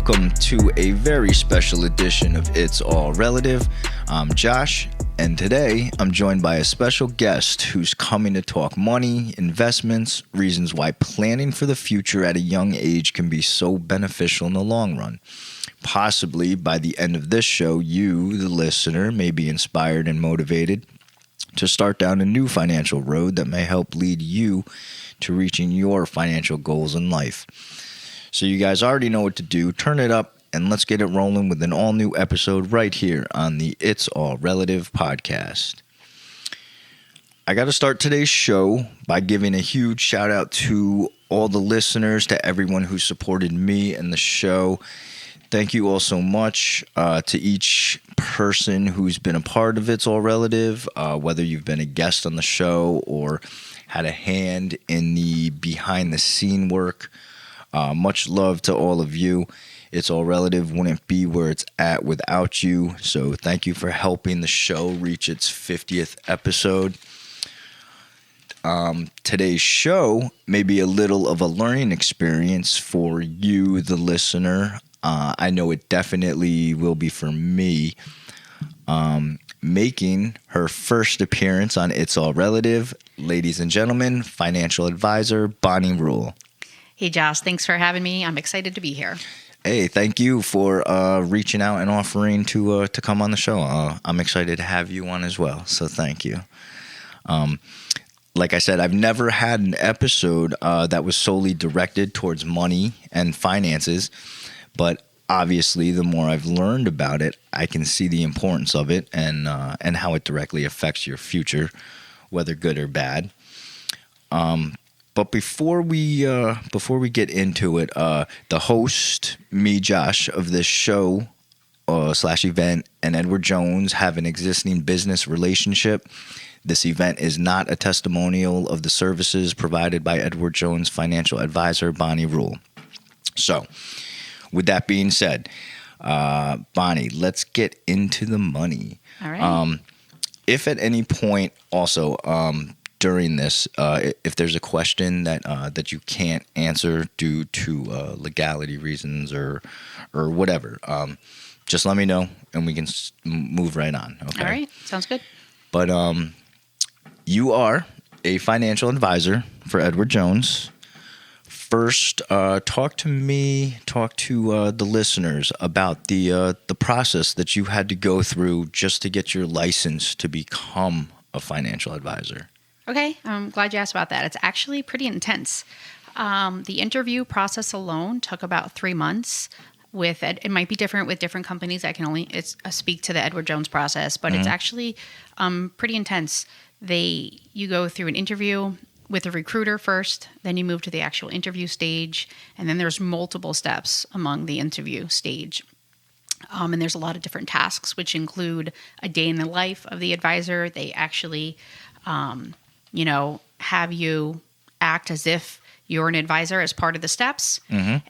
welcome to a very special edition of It's All Relative. I'm Josh, and today I'm joined by a special guest who's coming to talk money, investments, reasons why planning for the future at a young age can be so beneficial in the long run. Possibly by the end of this show, you, the listener, may be inspired and motivated to start down a new financial road that may help lead you to reaching your financial goals in life. So you guys already know what to do. Turn it up and let's get it rolling with an all-new episode right here on the It's All Relative podcast. I got to start today's show by giving a huge shout out to all the listeners, to everyone who supported me and the show. Thank you all so much to each person who's been a part of It's All Relative, whether you've been a guest on the show or had a hand in the behind-the-scene work. Much love to all of you. It's All Relative wouldn't be where it's at without you. So thank you for helping the show reach its 50th episode. Today's show may be a little of a learning experience for you, the listener. I know it definitely will be for me. Making her first appearance on It's All Relative, ladies and gentlemen, financial advisor Bonnie Rule. Hey, Josh, thanks for having me. I'm excited to be here. Hey, thank you for reaching out and offering to come on the show. I'm excited to have you on as well, so thank you. Like I said, I've never had an episode that was solely directed towards money and finances, but obviously the more I've learned about it, I can see the importance of it and how it directly affects your future, whether good or bad. But before we get into it, the host, me, Josh, of this show / event, and Edward Jones have an existing business relationship. This event is not a testimonial of the services provided by Edward Jones financial advisor Bonnie Rule. So, with that being said, Bonnie, let's get into the money. All right. If at any point also during this, if there's a question that you can't answer due to legality reasons or whatever, just let me know and we can move right on. Okay. All right. Sounds good. But you are a financial advisor for Edward Jones. First, talk to the listeners about the process that you had to go through just to get your license to become a financial advisor. Okay. I'm glad you asked about that. It's actually pretty intense. The interview process alone took about 3 months. It might be different with different companies. I can only speak to the Edward Jones process, but It's actually pretty intense. You go through an interview with a recruiter first, then you move to the actual interview stage, and then there's multiple steps among the interview stage. And there's a lot of different tasks, which include a day in the life of the advisor. They actually, have you act as if you're an advisor as part of the steps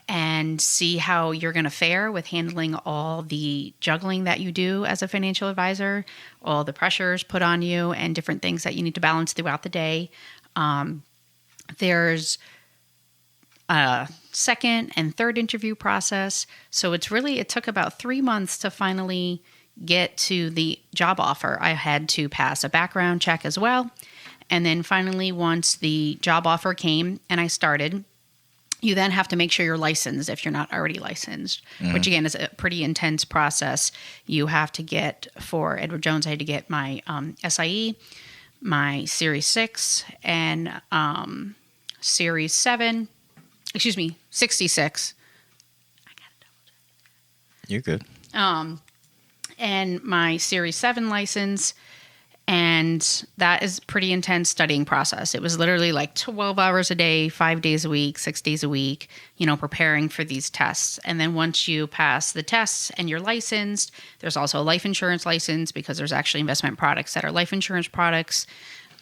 and see how you're going to fare with handling all the juggling that you do as a financial advisor, all the pressures put on you and different things that you need to balance throughout the day. There's a second and third interview process. So it took about 3 months to finally get to the job offer. I had to pass a background check as well. And then finally, once the job offer came and I started, you then have to make sure you're licensed if you're not already licensed, which again is a pretty intense process. You have to get, for Edward Jones, I had to get my SIE, my Series 6, and Series 7, 66. I got to double check. You're good. And my Series 7 license. And that is pretty intense studying process. It was literally like 12 hours a day, 5 days a week, 6 days a week, preparing for these tests. And then once you pass the tests and you're licensed, there's also a life insurance license because there's actually investment products that are life insurance products.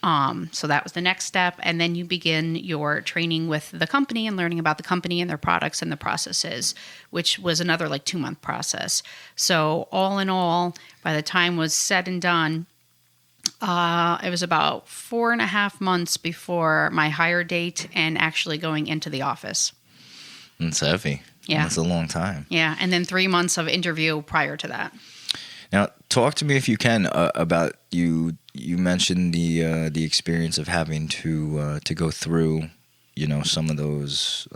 So that was the next step. And then you begin your training with the company and learning about the company and their products and the processes, which was another 2-month process. So all in all, by the time was said and done, it was about 4.5 months before my hire date and actually going into the office. It's heavy. Yeah. That's a long time. Yeah. And then 3 months of interview prior to that. Now, talk to me if you can about you. You mentioned the experience of having to go through, some of those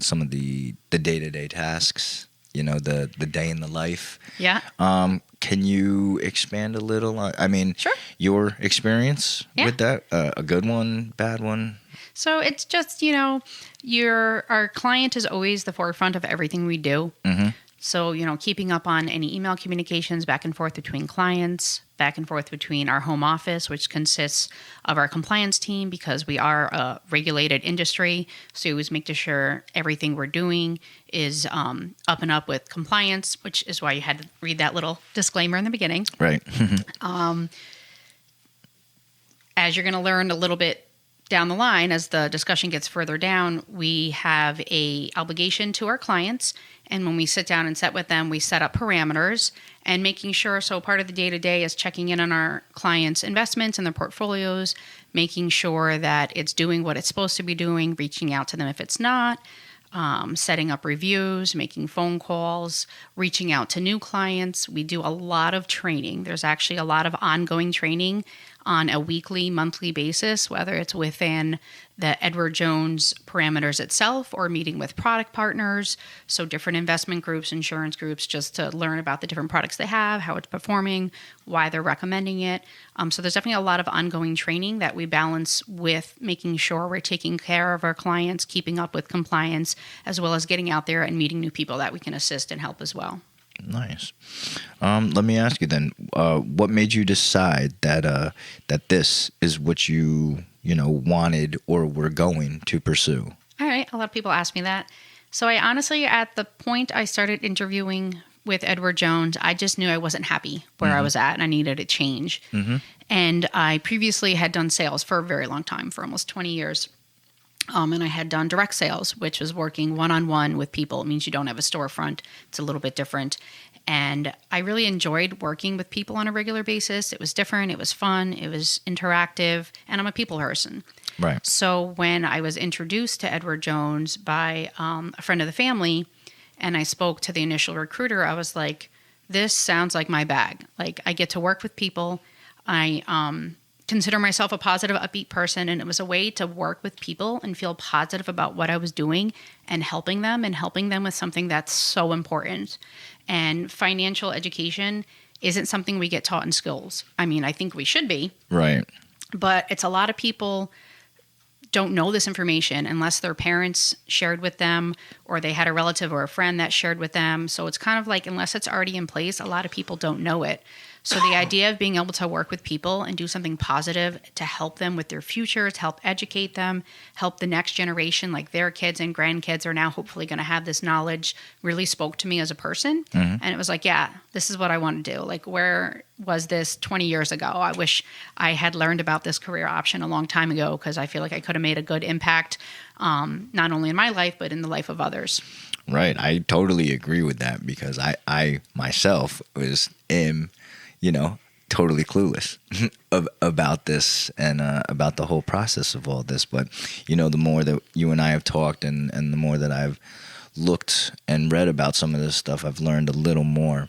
some of the day-to-day tasks. The day in the life. Yeah. Can you expand a little on, Sure. your experience with that? A good one, bad one? So it's just, our client is always the forefront of everything we do. Mm-hmm. So, keeping up on any email communications back and forth between clients, back and forth between our home office, which consists of our compliance team because we are a regulated industry. So we always making sure everything we're doing is up and up with compliance, which is why you had to read that little disclaimer in the beginning. Right. As you're going to learn a little bit down the line, as the discussion gets further down, we have a obligation to our clients. And when we sit down and set with them, we set up parameters and making sure. So part of the day-to-day is checking in on our clients' investments and their portfolios, making sure that it's doing what it's supposed to be doing, reaching out to them if it's not, setting up reviews, making phone calls, reaching out to new clients. We do a lot of training. There's actually a lot of ongoing training on a weekly, monthly basis, whether it's within the Edward Jones parameters itself or meeting with product partners. So different investment groups, insurance groups, just to learn about the different products they have, how it's performing, why they're recommending it. So there's definitely a lot of ongoing training that we balance with making sure we're taking care of our clients, keeping up with compliance, as well as getting out there and meeting new people that we can assist and help as well. Nice. Let me ask you then, what made you decide that this is what you wanted or were going to pursue? All right. A lot of people ask me that. So I honestly, at the point I started interviewing with Edward Jones, I just knew I wasn't happy where I was at and I needed a change. Mm-hmm. And I previously had done sales for a very long time, for almost 20 years. And I had done direct sales, which was working one-on-one with people. It means you don't have a storefront. It's a little bit different. And I really enjoyed working with people on a regular basis. It was different. It was fun. It was interactive. And I'm a people person. Right. So when I was introduced to Edward Jones by a friend of the family, and I spoke to the initial recruiter, I was like, this sounds like my bag. Like, I get to work with people. I consider myself a positive, upbeat person, and it was a way to work with people and feel positive about what I was doing and helping them with something that's so important. And financial education isn't something we get taught in schools. I mean, I think we should be. Right. But it's a lot of people don't know this information unless their parents shared with them or they had a relative or a friend that shared with them. So it's kind of like, unless it's already in place, a lot of people don't know it. So the idea of being able to work with people and do something positive to help them with their future, to help educate them, help the next generation, like their kids and grandkids are now hopefully going to have this knowledge, really spoke to me as a person. Mm-hmm. And it was like, yeah, this is what I want to do. Like, where was this 20 years ago? I wish I had learned about this career option a long time ago, because I feel like I could have made a good impact, not only in my life, but in the life of others. Right. I totally agree with that, because I myself am totally clueless about this and about the whole process of all this. But, the more that you and I have talked and the more that I've looked and read about some of this stuff, I've learned a little more.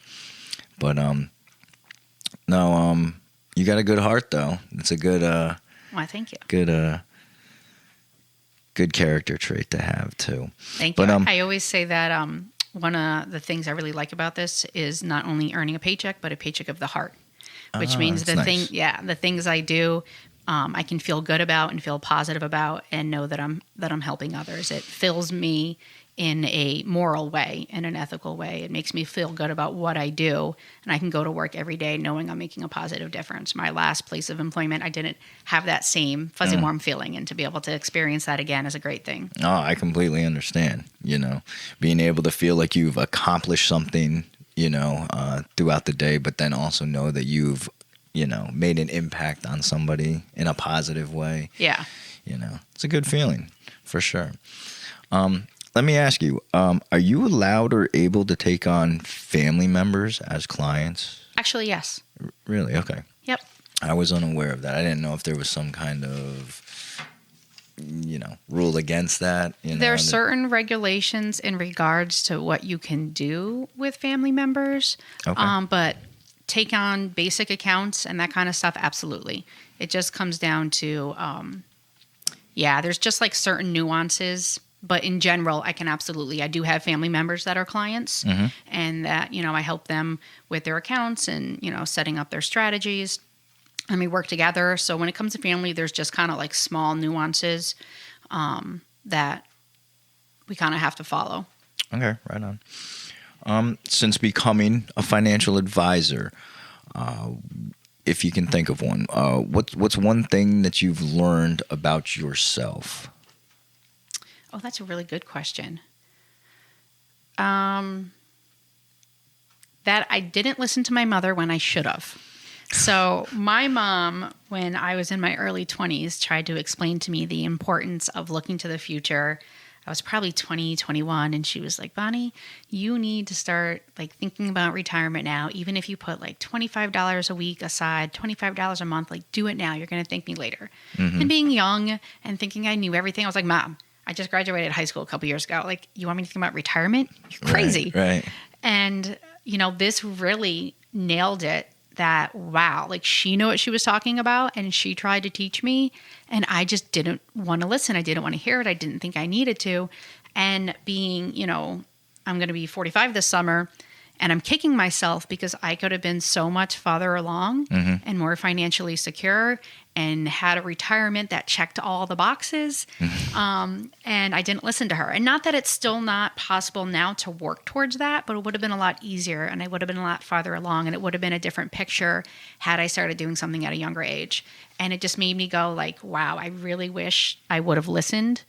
But, no, you got a good heart, though. It's a good, Why, thank you. Good character trait to have, too. Thank you. I always say that, one of the things I really like about this is not only earning a paycheck, but a paycheck of the heart, which means the things I do, I can feel good about and feel positive about, and know that I'm helping others. It fills me in a moral way, in an ethical way. It makes me feel good about what I do, and I can go to work every day knowing I'm making a positive difference. My last place of employment, I didn't have that same fuzzy warm feeling, and to be able to experience that again is a great thing. Oh, I completely understand. Being able to feel like you've accomplished something, throughout the day, but then also know that you've, made an impact on somebody in a positive way. Yeah. It's a good feeling for sure. Let me ask you, are you allowed or able to take on family members as clients? Actually, yes. Really? Okay. Yep. I was unaware of that. I didn't know if there was some kind of rule against that. There are certain regulations in regards to what you can do with family members. Okay. But take on basic accounts and that kind of stuff, absolutely. It just comes down to, there's just like certain nuances. But in general, I do have family members that are clients, and that, I help them with their accounts and, setting up their strategies. And we work together. So when it comes to family, there's just kind of like small nuances that we kind of have to follow. Okay, right on. Since becoming a financial advisor, if you can think of one, what's one thing that you've learned about yourself? Oh, that's a really good question. That I didn't listen to my mother when I should have. So my mom, when I was in my early 20s, tried to explain to me the importance of looking to the future. I was probably 20, 21, and she was like, Bonnie, you need to start like thinking about retirement now. Even if you put like $25 a week aside, $25 a month, like do it now. You're going to thank me later. And being young and thinking I knew everything, I was like, Mom, I just graduated high school a couple years ago. Like, you want me to think about retirement? You're crazy. Right. And, this really nailed it. That, wow, like she knew what she was talking about and she tried to teach me and I just didn't want to listen. I didn't want to hear it. I didn't think I needed to. And being, I'm going to be 45 this summer and I'm kicking myself because I could have been so much farther along and more financially secure and had a retirement that checked all the boxes. And I didn't listen to her. And not that it's still not possible now to work towards that, but it would have been a lot easier and I would have been a lot farther along and it would have been a different picture had I started doing something at a younger age. And it just made me go like, wow, I really wish I would have listened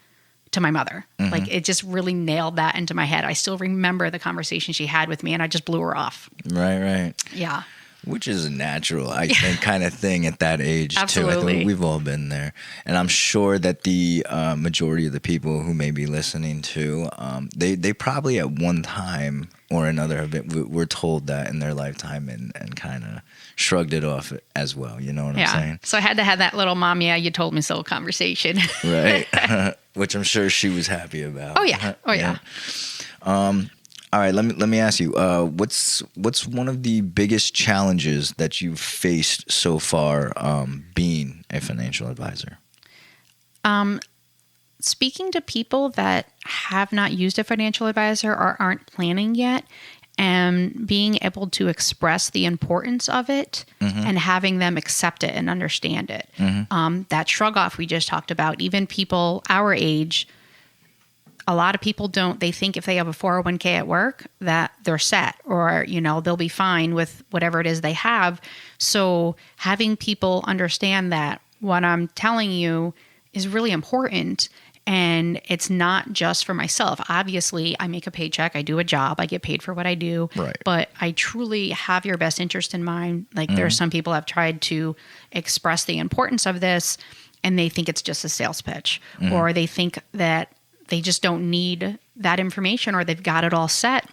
to my mother. Like it just really nailed that into my head. I still remember the conversation she had with me and I just blew her off. Right. Yeah. Which is a natural, I think, kind of thing at that age, Absolutely. too. I think we've all been there. And I'm sure that the majority of the people who may be listening to, they probably at one time or another have been, were told that in their lifetime and kind of shrugged it off as well. You know what I'm saying? So I had to have that little mom, you told me so conversation. Right. Which I'm sure she was happy about. Oh, yeah. All right, let me ask you, what's one of the biggest challenges that you've faced so far being a financial advisor? Speaking to people that have not used a financial advisor or aren't planning yet, and being able to express the importance of it and having them accept it and understand it. That shrug off we just talked about, even people our age, a lot of people don't, they think if they have a 401k at work that they're set or, they'll be fine with whatever it is they have. So having people understand that what I'm telling you is really important and it's not just for myself. Obviously, I make a paycheck, I do a job, I get paid for what I do, right. But I truly have your best interest in mind. Like there are some people I've tried to express the importance of this and they think it's just a sales pitch or they think that they just don't need that information or they've got it all set.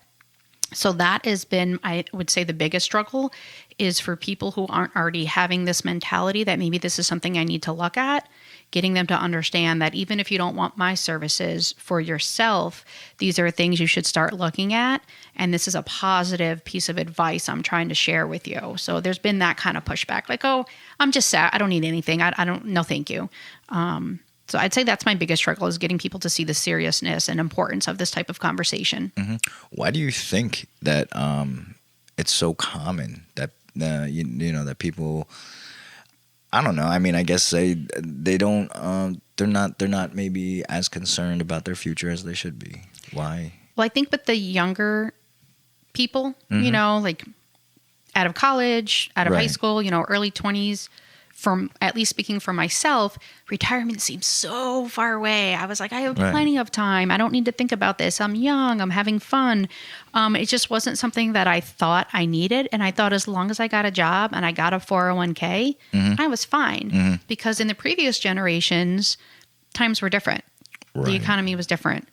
So that has been, I would say, the biggest struggle is for people who aren't already having this mentality that maybe this is something I need to look at, getting them to understand that even if you don't want my services for yourself, these are things you should start looking at. And this is a positive piece of advice I'm trying to share with you. So there's been that kind of pushback like, oh, I'm just sad. I don't need anything. I don't, no, thank you. So I'd say that's my biggest struggle is getting people to see the seriousness and importance of this type of conversation. Why do you think that it's so common that that people? I don't know. I mean, I guess they don't. They're not maybe as concerned about their future as they should be. Why? Well, I think with the younger people, like out of college, out of high school, early 20s. From at least speaking for myself, retirement seems so far away. I was like, I have plenty of time. I don't need to think about this. I'm young. I'm having fun. It just wasn't something that I thought I needed. And I thought as long as I got a job and I got a 401k, I was fine. Because in the previous generations, times were different. Right. The economy was different.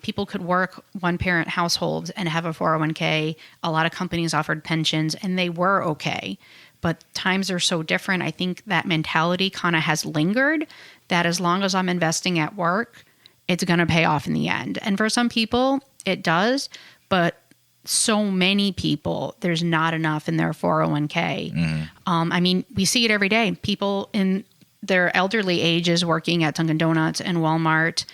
People could work one-parent households and have a 401k. A lot of companies offered pensions, and they were okay. but times are so different. I think that mentality kind of has lingered, that as long as I'm investing at work, it's going to pay off in the end. And for some people, it does, but so many people, there's not enough in their 401k. I mean, we see it every day. People in their elderly ages working at Dunkin' Donuts and Walmart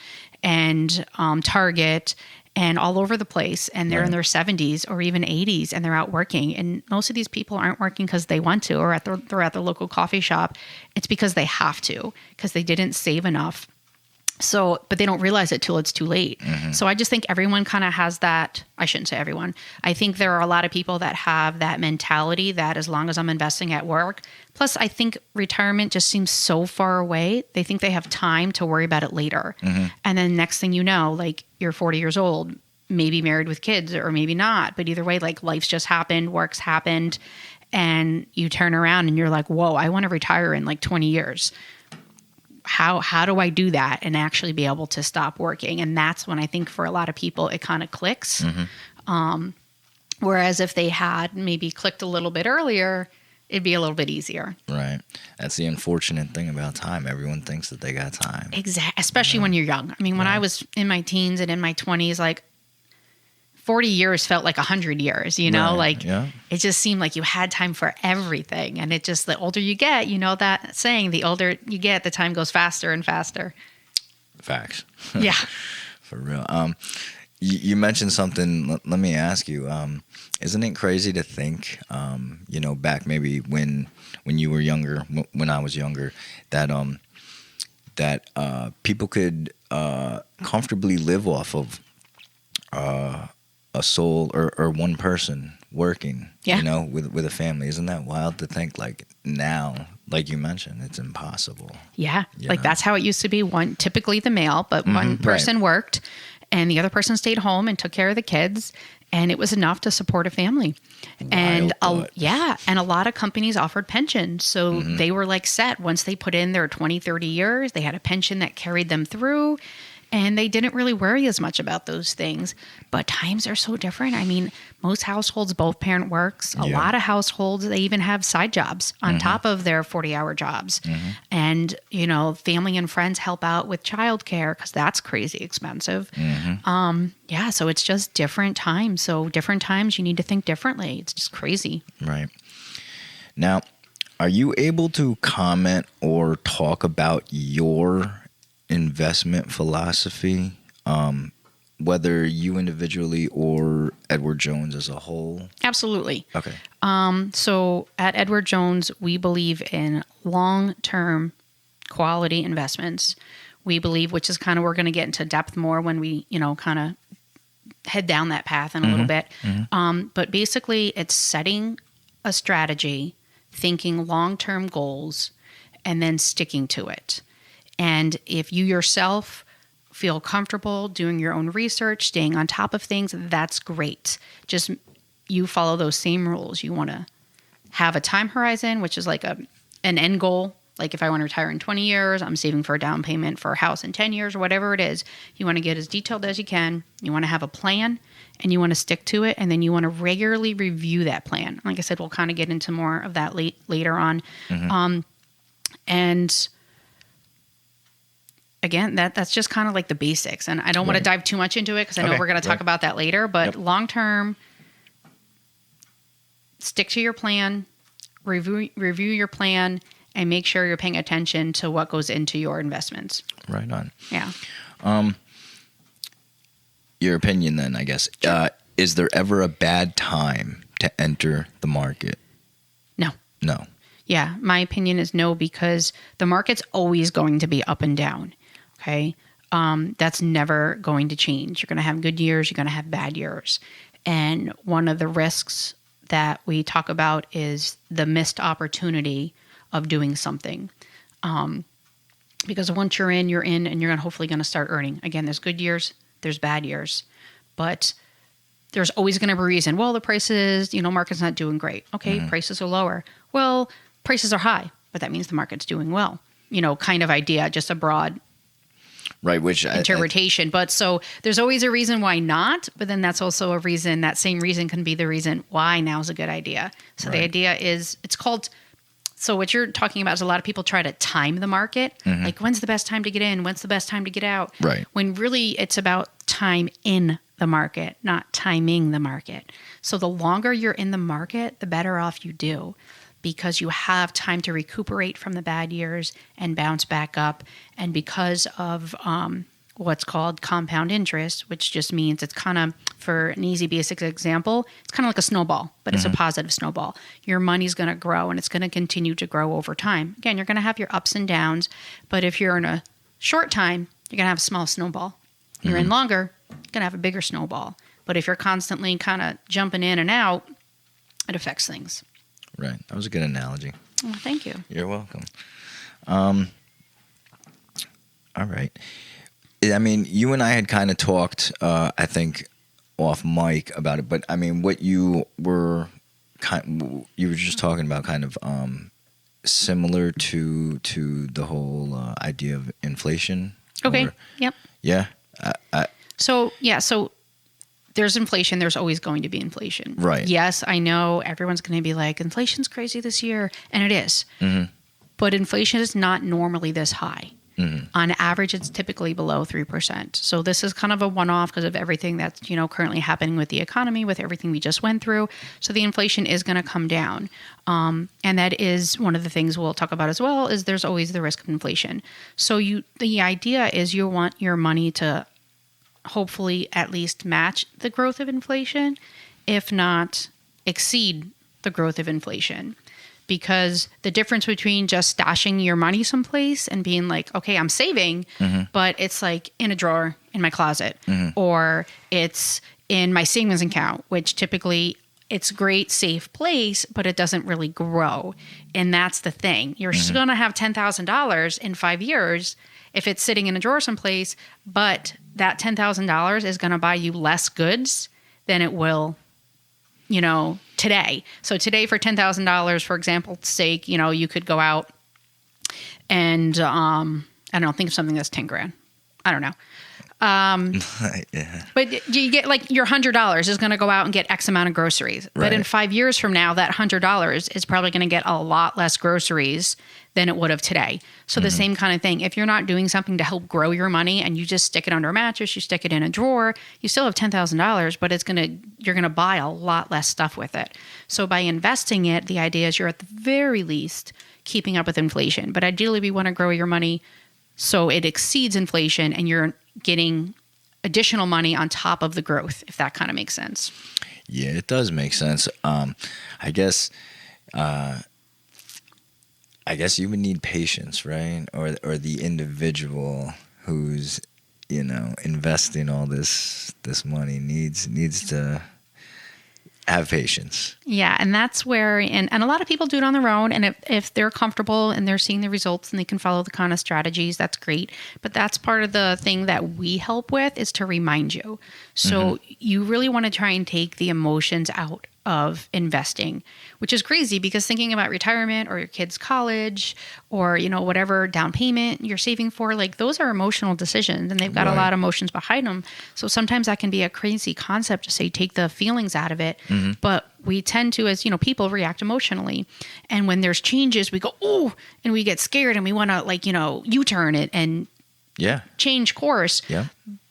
and Target and all over the place. And they're in their 70s or even 80s and they're out working. And most of these people aren't working because they want to, or they're at the local coffee shop. It's because they have to, because they didn't save enough. So, but they don't realize it till it's too late. So I just think everyone kind of has that. I shouldn't say everyone. I think there are a lot of people that have that mentality that as long as I'm investing at work, plus I think retirement just seems so far away. They think they have time to worry about it later. And then next thing you know, like you're 40 years old, maybe married with kids or maybe not. But either way, like life's just happened, work's happened, and you turn around and you're like, whoa, I want to retire in like 20 years. How do I do that and actually be able to stop working? And that's when I think for a lot of people, it kind of clicks. Whereas if they had maybe clicked a little bit earlier, it'd be a little bit easier. Right. That's the unfortunate thing about time. Everyone thinks that they got time. Exactly. Especially when you're young. I mean, when I was in my teens and in my 20s, like 40 years felt like 100 years, you know, like it just seemed like you had time for everything. And it just, the older you get, you know, that saying, the older you get, the time goes faster and faster. Facts. Yeah. For real. You mentioned something. Let me ask you, isn't it crazy to think, you know, back maybe when you were younger, when I was younger, that people could comfortably live off of a soul or one person working, you know, with a family. Isn't that wild to think? Like now, like you mentioned, it's impossible. Yeah. Like that's how it used to be. Typically the male, but one person worked and the other person stayed home and took care of the kids. And it was enough to support a family. And and a lot of companies offered pensions. So they were like set. Once they put in their 20, 30 years, they had a pension that carried them through. And they didn't really worry as much about those things. But times are so different. I mean, most households, both parent works. A lot of households, they even have side jobs on top of their 40-hour jobs. And, you know, family and friends help out with childcare because that's crazy expensive. So it's just different times. So different times, you need to think differently. It's just crazy. Right. Now, are you able to comment or talk about your investment philosophy, whether you individually or Edward Jones as a whole? Absolutely. Okay. So at Edward Jones, we believe in long-term quality investments. We believe, which is kind of, we're going to get into depth more when we, you know, kind of head down that path in a little bit. But basically it's setting a strategy, thinking long-term goals, and then sticking to it. And if you yourself feel comfortable doing your own research, staying on top of things, that's great. Just you follow those same rules. You want to have a time horizon, which is like an end goal. Like if I want to retire in 20 years, I'm saving for a down payment for a house in 10 years or whatever it is. You want to get as detailed as you can. You want to have a plan and you want to stick to it. And then you want to regularly review that plan. Like I said, we'll kind of get into more of that later on. And again, that's just kind of like the basics. And I don't want to dive too much into it because I know we're going to talk about that later. But long-term, stick to your plan, review your plan, and make sure you're paying attention to what goes into your investments. Right on. Yeah. Your opinion then, I guess. Sure. Is there ever a bad time to enter the market? No. Yeah, my opinion is no, because the market's always going to be up and down. Okay. That's never going to change. You're going to have good years. You're going to have bad years. And one of the risks that we talk about is the missed opportunity of doing something. Because once you're in, and you're hopefully going to start earning. Again, there's good years, there's bad years, but there's always going to be a reason. Well, the prices, market's not doing great. Okay. Prices are lower. Well, prices are high, but that means the market's doing well, kind of idea, just a broad Right, which interpretation. But so there's always a reason why not, but then that's also a reason, that same reason can be the reason why now is a good idea. So the idea is, it's called, so what you're talking about is a lot of people try to time the market. Like, when's the best time to get in? When's the best time to get out? Right. When really it's about time in the market, not timing the market. So the longer you're in the market, the better off you do, because you have time to recuperate from the bad years and bounce back up. And because of what's called compound interest, which just means it's kind of, for an easy basic example, it's kind of like a snowball, but it's a positive snowball. Your money's going to grow and it's going to continue to grow over time. Again, you're going to have your ups and downs, but if you're in a short time, you're going to have a small snowball. You're in longer, you're going to have a bigger snowball. But if you're constantly kind of jumping in and out, it affects things. Right. That was a good analogy. Well, thank you. You're welcome. All right. I mean, you and I had kind of talked, I think, off mic about it. But I mean, what you were just talking about, kind of similar to the whole idea of inflation. Okay. Or, Yep. yeah. So there's inflation. There's always going to be inflation. Right. Yes, I know everyone's going to be like, inflation's crazy this year. And it is. But inflation is not normally this high. On average, it's typically below 3%. So this is kind of a one-off because of everything that's, currently happening with the economy, with everything we just went through. So the inflation is going to come down. And that is one of the things we'll talk about as well, is there's always the risk of inflation. So the idea is you want your money to hopefully at least match the growth of inflation, if not exceed the growth of inflation. Because the difference between just stashing your money someplace and being like, okay, I'm saving, but it's like in a drawer in my closet, or it's in my savings account, which typically it's a great safe place, but it doesn't really grow. And that's the thing. You're still going to have $10,000 in 5 years if it's sitting in a drawer someplace, but that $10,000 is going to buy you less goods than it will, today. So today, for $10,000, for example's sake, you could go out and, I don't know, think of something that's 10 grand. I don't know. Yeah. But you get like your $100 is going to go out and get X amount of groceries. Right. But in 5 years from now, that $100 is probably going to get a lot less groceries than it would have today. So the same kind of thing. If you're not doing something to help grow your money and you just stick it under a mattress, you stick it in a drawer, you still have $10,000, but you're going to buy a lot less stuff with it. So by investing it, the idea is you're at the very least keeping up with inflation. But ideally, we want to grow your money so it exceeds inflation and you're getting additional money on top of the growth, if that kind of makes sense. Yeah, it does make sense. I guess you would need patience, right? Or the individual who's, investing all this money needs to have patience. Yeah, and that's where, and a lot of people do it on their own, and if they're comfortable and they're seeing the results and they can follow the kind of strategies, that's great. But that's part of the thing that we help with, is to remind you. So you really want to try and take the emotions out of investing, which is crazy because thinking about retirement or your kid's college or, whatever down payment you're saving for, like those are emotional decisions and they've got a lot of emotions behind them. So sometimes that can be a crazy concept to say, take the feelings out of it. But we tend to, as people react emotionally. And when there's changes, we go, oh, and we get scared and we want to U-turn it and change course. Yeah.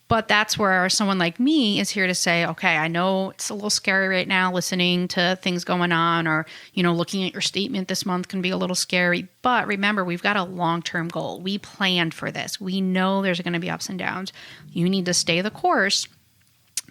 But that's where someone like me is here to say, okay, I know it's a little scary right now listening to things going on, or, looking at your statement this month can be a little scary. But remember, we've got a long-term goal. We planned for this. We know there's going to be ups and downs. You need to stay the course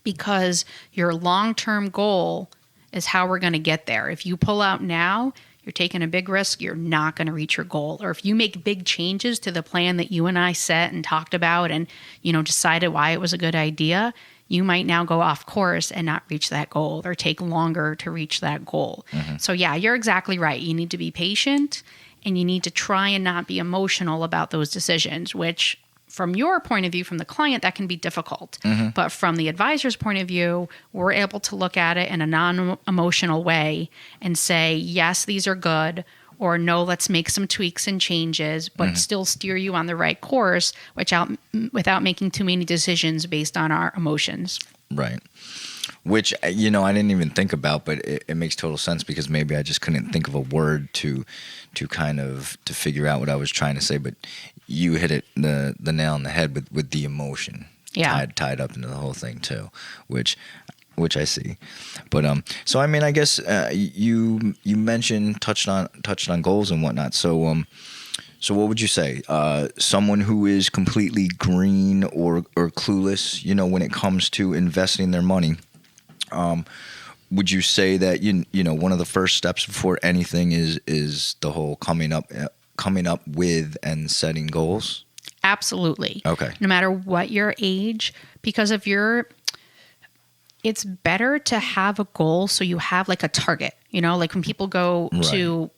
because your long-term goal is how we're going to get there. If you pull out now, you're taking a big risk, you're not going to reach your goal. Or if you make big changes to the plan that you and I set and talked about and, decided why it was a good idea, you might now go off course and not reach that goal or take longer to reach that goal. So yeah, you're exactly right. You need to be patient and you need to try and not be emotional about those decisions, which from your point of view, from the client, that can be difficult. But from the advisor's point of view, we're able to look at it in a non-emotional way and say, yes, these are good, or no, let's make some tweaks and changes, but still steer you on the right course, without making too many decisions based on our emotions. Right. Which, you know, I didn't even think about, but it makes total sense because maybe I just couldn't think of a word to figure out what I was trying to say. But you hit it the nail on the head with the emotion tied up into the whole thing too, which I see. But so I mean, I guess you mentioned touched on goals and whatnot. So so what would you say? Someone who is completely green or clueless, you know, when it comes to investing their money. Would you say that you know one of the first steps before anything is the whole coming up with and setting goals? Absolutely. Okay. No matter what your age, because it's better to have a goal so you have like a target. You know, like when people go to,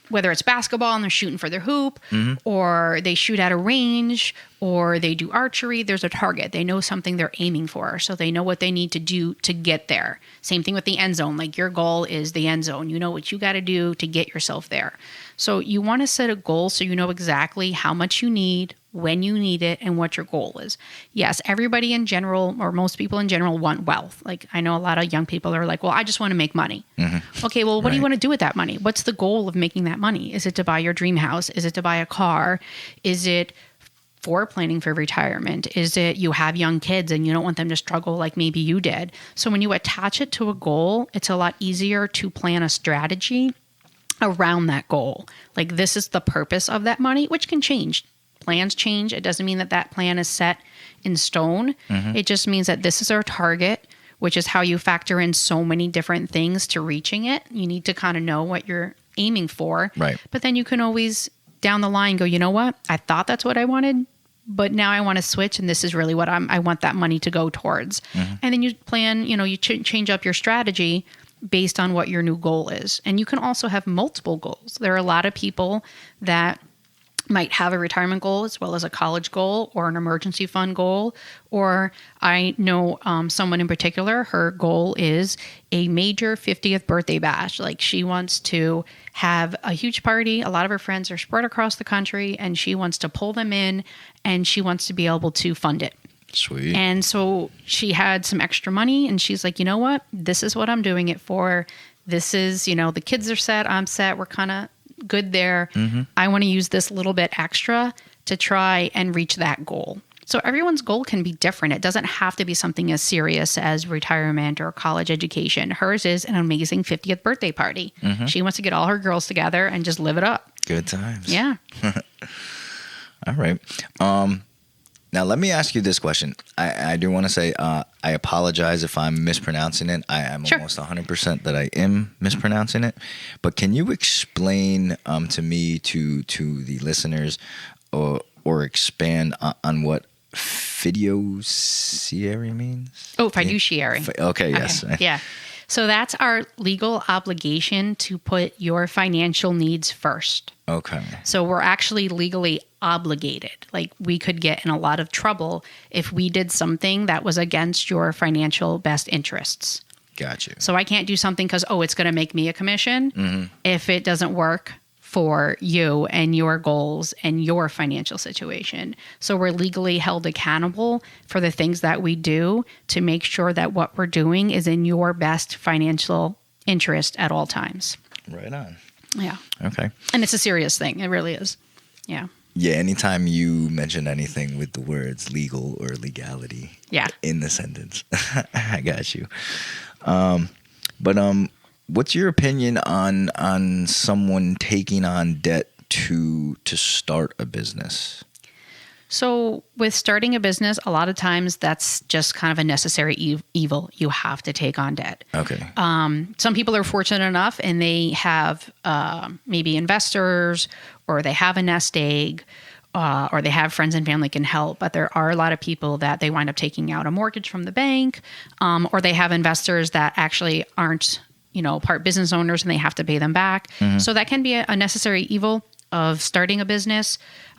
whether it's basketball and they're shooting for their hoop, or they shoot at a range, or they do archery, there's a target. They know something they're aiming for, so they know what they need to do to get there. Same thing with the end zone. Like your goal is the end zone. You know what you got to do to get yourself there. So you want to set a goal so you know exactly how much you need, when you need it, and what your goal is. Yes, everybody in general, or most people in general, want wealth. Like I know a lot of young people are like, well, I just want to make money. Okay, well, what do you want to do with that money? What's the goal of making that money? Is it to buy your dream house? Is it to buy a car? Is it for planning for retirement? Is it you have young kids and you don't want them to struggle like maybe you did? So when you attach it to a goal, it's a lot easier to plan a strategy around that goal. Like this is the purpose of that money, which can change. Plans change. It doesn't mean that plan is set in stone. It just means that this is our target, which is how you factor in so many different things to reaching it. You need to kind of know what you're aiming for. Right. But then you can always down the line go, you know what? I thought that's what I wanted, but now I want to switch, and this is really what I want that money to go towards. And then you plan, you know, you change up your strategy based on what your new goal is. And you can also have multiple goals. There are a lot of people that might have a retirement goal as well as a college goal or an emergency fund goal. Or I know someone in particular, her goal is a major 50th birthday bash. Like she wants to have a huge party. A lot of her friends are spread across the country and she wants to pull them in and she wants to be able to fund it. Sweet. And so she had some extra money and she's like, you know what? This is what I'm doing it for. This is, you know, the kids are set. I'm set. We're kind of good there. I want to use this little bit extra to try and reach that goal. So everyone's goal can be different. It doesn't have to be something as serious as retirement or college education. Hers is an amazing 50th birthday party. She wants to get all her girls together and just live it up. Good times. Yeah. All right. Now, let me ask you this question. I do want to say I apologize if I'm mispronouncing it. I am almost 100% that I am mispronouncing it. But can you explain to me, to the listeners, or expand on what fiduciary means? Oh, fiduciary. Okay, yes. Okay. Yeah. So that's our legal obligation to put your financial needs first. Okay. So we're actually legally obligated. Like we could get in a lot of trouble if we did something that was against your financial best interests. Gotcha. So I can't do something because, it's going to make me a commission if it doesn't work for you and your goals and your financial situation. So we're legally held accountable for the things that we do to make sure that what we're doing is in your best financial interest at all times. Right on. Yeah. Okay. And it's a serious thing. It really is. Yeah. Yeah, anytime you mention anything with the words legal or legality in the sentence, I got you. But what's your opinion on someone taking on debt to start a business? So with starting a business, a lot of times that's just kind of a necessary evil. You have to take on debt. Okay. Some people are fortunate enough and they have maybe investors, or they have a nest egg, or they have friends and family can help. But there are a lot of people that they wind up taking out a mortgage from the bank, or they have investors that actually aren't, part business owners and they have to pay them back. So that can be a necessary evil of starting a business.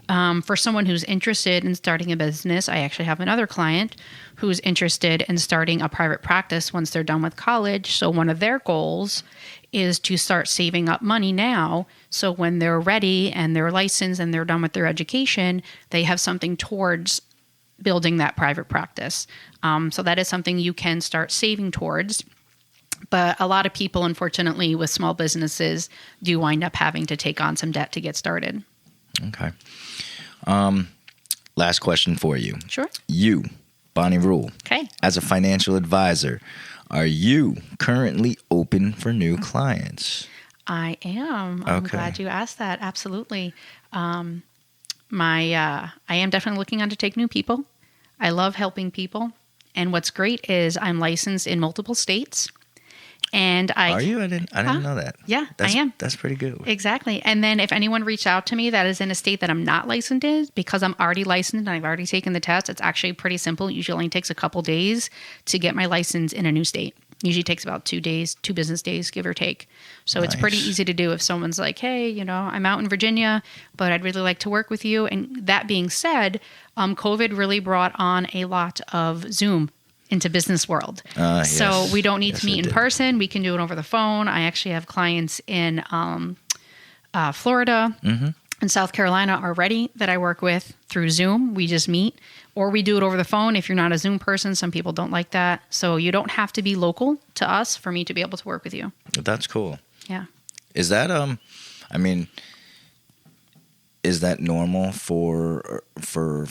For someone who's interested in starting a business, I actually have another client who's interested in starting a private practice once they're done with college. So one of their goals is to start saving up money now. So when they're ready and they're licensed and they're done with their education, they have something towards building that private practice. So that is something you can start saving towards. But a lot of people, unfortunately, with small businesses do wind up having to take on some debt to get started. Okay. Last question for you. Sure. You, Bonnie Rule. Okay. As a financial advisor, are you currently open for new clients? I am. I'm glad you asked that. Absolutely. I am definitely looking on to take new people. I love helping people. And what's great is I'm licensed in multiple states. And Are you? I didn't know that. Yeah, I am. That's pretty good. Exactly. And then if anyone reached out to me that is in a state that I'm not licensed in, because I'm already licensed and I've already taken the test, it's actually pretty simple. It usually only takes a couple days to get my license in a new state. Usually takes about 2 days, 2 business days, give or take. So It's pretty easy to do if someone's like, hey, I'm out in Virginia, but I'd really like to work with you. And that being said, COVID really brought on a lot of Zoom into business world. So we don't need to meet in person. We can do it over the phone. I actually have clients in Florida and South Carolina already that I work with through Zoom. We just meet, or we do it over the phone if you're not a Zoom person. Some people don't like that. So you don't have to be local to us for me to be able to work with you. That's cool. Yeah. Is that is that normal for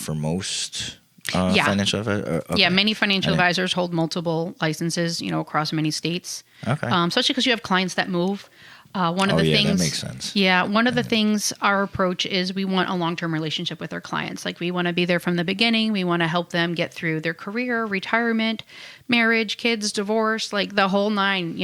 most financial advisors? Okay. Yeah, many financial advisors hold multiple licenses, across many states. Okay. Especially because you have clients that move. One of the things that makes sense. Yeah, one of the things, our approach is we want a long-term relationship with our clients. Like we want to be there from the beginning. We want to help them get through their career, retirement, marriage, kids, divorce, like the whole nine.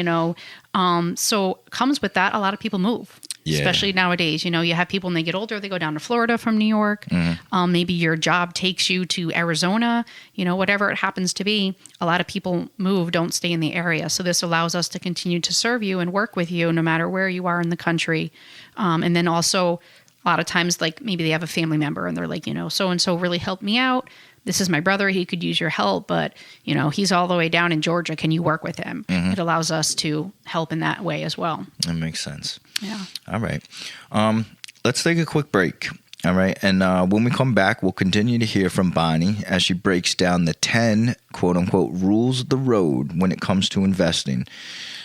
So comes with that, a lot of people move. Yeah. Especially nowadays, you have people when they get older, they go down to Florida from New York. Mm-hmm. Maybe your job takes you to Arizona, whatever it happens to be. A lot of people move, don't stay in the area. So this allows us to continue to serve you and work with you no matter where you are in the country. And then also a lot of times, like maybe they have a family member and they're like, so-and-so really helped me out. This is my brother. He could use your help, but he's all the way down in Georgia. Can you work with him? Mm-hmm. It allows us to help in that way as well. That makes sense. Yeah. All right. Let's take a quick break. All right. And when we come back, we'll continue to hear from Bonnie as she breaks down the 10 quote unquote rules of the road when it comes to investing.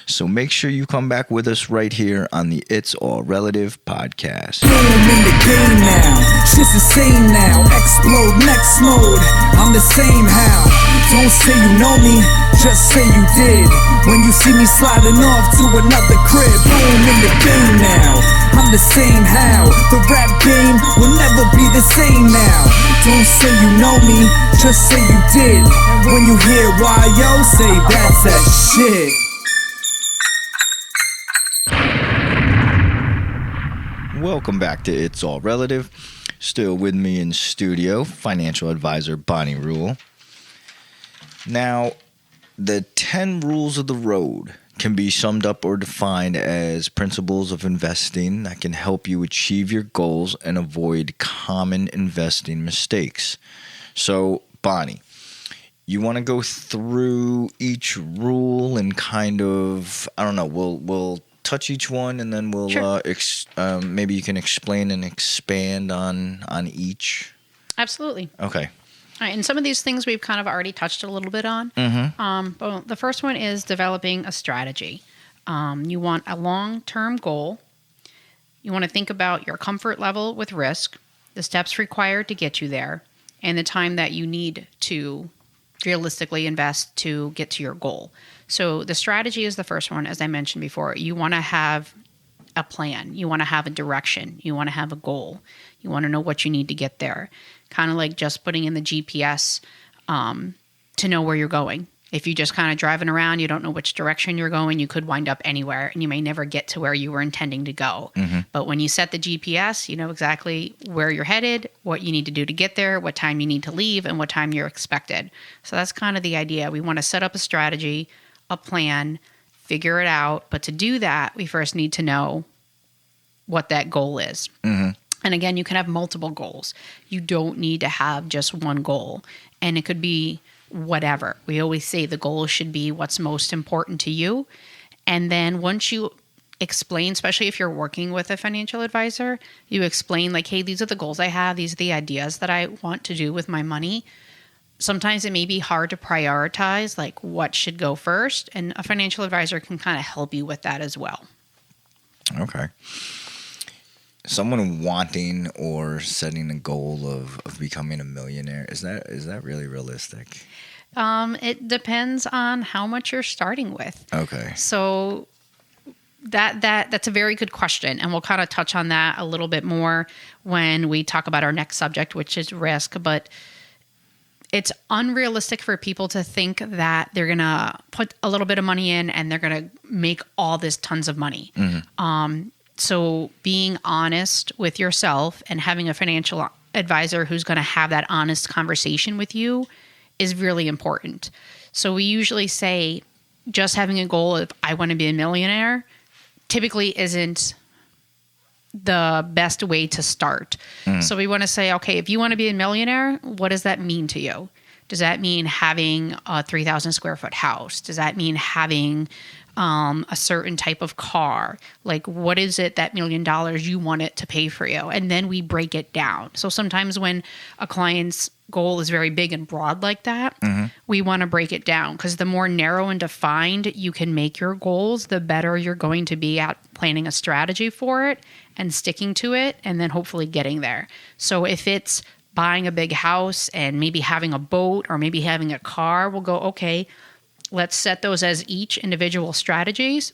So make sure you come back with us right here on the It's All Relative podcast. Boom in the game now, shit's the same now. Explode next mode, I'm the same how. Don't say you know me, just say you did. When you see me sliding off to another crib. Boom in the game now, I'm the same how. The rap game will never be the same now. Don't say you know me, just say you did. When you hear YO, say that's that shit. Welcome back to It's All Relative. Still with me in studio, financial advisor Bonnie Rule. Now, the 10 rules of the road can be summed up or defined as principles of investing that can help you achieve your goals and avoid common investing mistakes. So, Bonnie, you want to go through each rule and kind of, I don't know, we'll touch each one and then we'll sure. Maybe you can explain and expand on each. Absolutely. Okay. All right, and some of these things we've kind of already touched a little bit on. Mm-hmm. But the first one is developing a strategy. You want a long-term goal. You want to think about your comfort level with risk, the steps required to get you there, and the time that you need to realistically invest to get to your goal. So the strategy is the first one, as I mentioned before. You want to have a plan. You want to have a direction. You want to have a goal. You want to know what you need to get there. Kind of like just putting in the GPS to know where you're going. If you just kind of driving around, you don't know which direction you're going, you could wind up anywhere and you may never get to where you were intending to go. Mm-hmm. But when you set the GPS, you know exactly where you're headed, what you need to do to get there, what time you need to leave, and what time you're expected. So that's kind of the idea. We want to set up a strategy, a plan, figure it out. But to do that, we first need to know what that goal is. Mm-hmm. And again, you can have multiple goals. You don't need to have just one goal. And it could be whatever. We always say the goal should be what's most important to you. And then once you explain, especially if you're working with a financial advisor, you explain like, hey, these are the goals I have. These are the ideas that I want to do with my money. Sometimes it may be hard to prioritize like what should go first. And a financial advisor can kind of help you with that as well. Okay. Someone wanting or setting a goal of becoming a millionaire, is that really realistic? It depends on how much you're starting with. Okay. So that's a very good question, and we'll kind of touch on that a little bit more when we talk about our next subject, which is risk. But it's unrealistic for people to think that they're gonna put a little bit of money in and they're gonna make all this tons of money. So being honest with yourself and having a financial advisor who's going to have that honest conversation with you is really important. So we usually say just having a goal of I want to be a millionaire typically isn't the best way to start. So we want to say, okay, if you want to be a millionaire, what does that mean to you? Does that mean having a 3,000 square foot house? Does that mean having a certain type of car? Like, what is it that $1 million you want it to pay for you? And then we break it down. So sometimes when a client's goal is very big and broad like that, we want to break it down, because the more narrow and defined you can make your goals, the better you're going to be at planning a strategy for it and sticking to it, and then hopefully getting there. So if it's buying a big house and maybe having a boat or maybe having a car, we'll go, okay, let's set those as each individual strategies.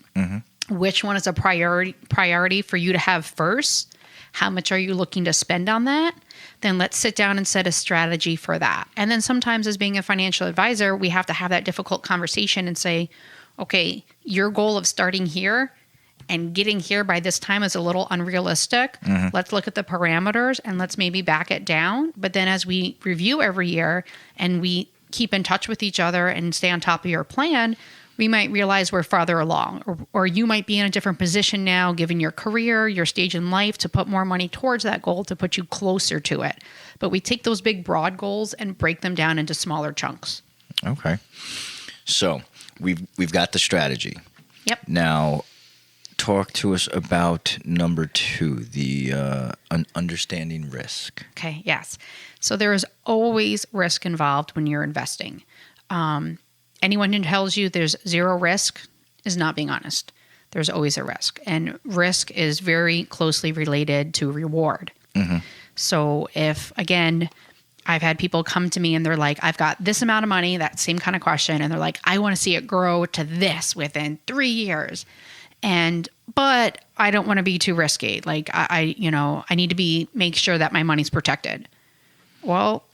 Which one is a priority for you to have first? How much are you looking to spend on that? Then let's sit down and set a strategy for that. And then sometimes as being a financial advisor, we have to have that difficult conversation and say, okay, your goal of starting here and getting here by this time is a little unrealistic. Let's look at the parameters and let's maybe back it down. But then as we review every year and we keep in touch with each other and stay on top of your plan, we might realize we're farther along, or you might be in a different position now, given your career, your stage in life, to put more money towards that goal to put you closer to it. But we take those big, broad goals and break them down into smaller chunks. Okay. So we've got the strategy. Yep. Now, talk to us about number 2, the understanding risk. Okay, yes. So there is always risk involved when you're investing. Anyone who tells you there's zero risk is not being honest. There's always a risk. And risk is very closely related to reward. So if, again, I've had people come to me and they're like, I've got this amount of money, that same kind of question. And they're like, I want to see it grow to this within 3 years. But I don't want to be too risky. Like I need to make sure that my money's protected. Well,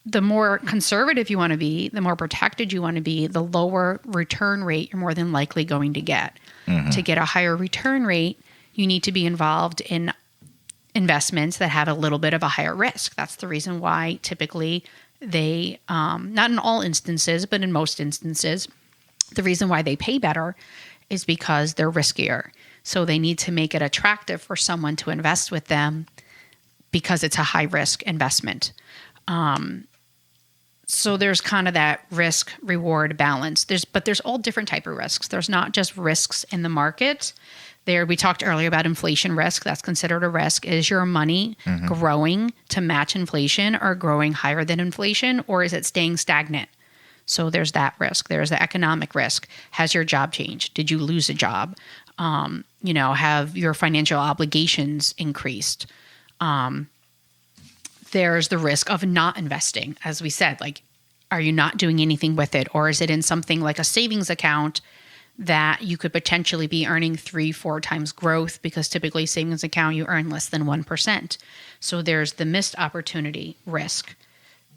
the more conservative you want to be, the more protected you want to be, the lower return rate you're more than likely going to get. To get a higher return rate, you need to be involved in investments that have a little bit of a higher risk. That's the reason why typically they, not in all instances, but in most instances, the reason why they pay better is because they're riskier. So they need to make it attractive for someone to invest with them because it's a high risk investment. So there's kind of that risk reward balance. There's all different type of risks. There's not just risks in the market. We talked earlier about inflation risk. That's considered a risk. Is your money growing to match inflation or growing higher than inflation, or is it staying stagnant? So there's that risk. There's the economic risk. Has your job changed? Did you lose a job? Have your financial obligations increased? There's the risk of not investing. As we said, like, are you not doing anything with it? Or is it in something like a savings account that you could potentially be earning 3-4 times growth, because typically savings account, you earn less than 1%. So there's the missed opportunity risk.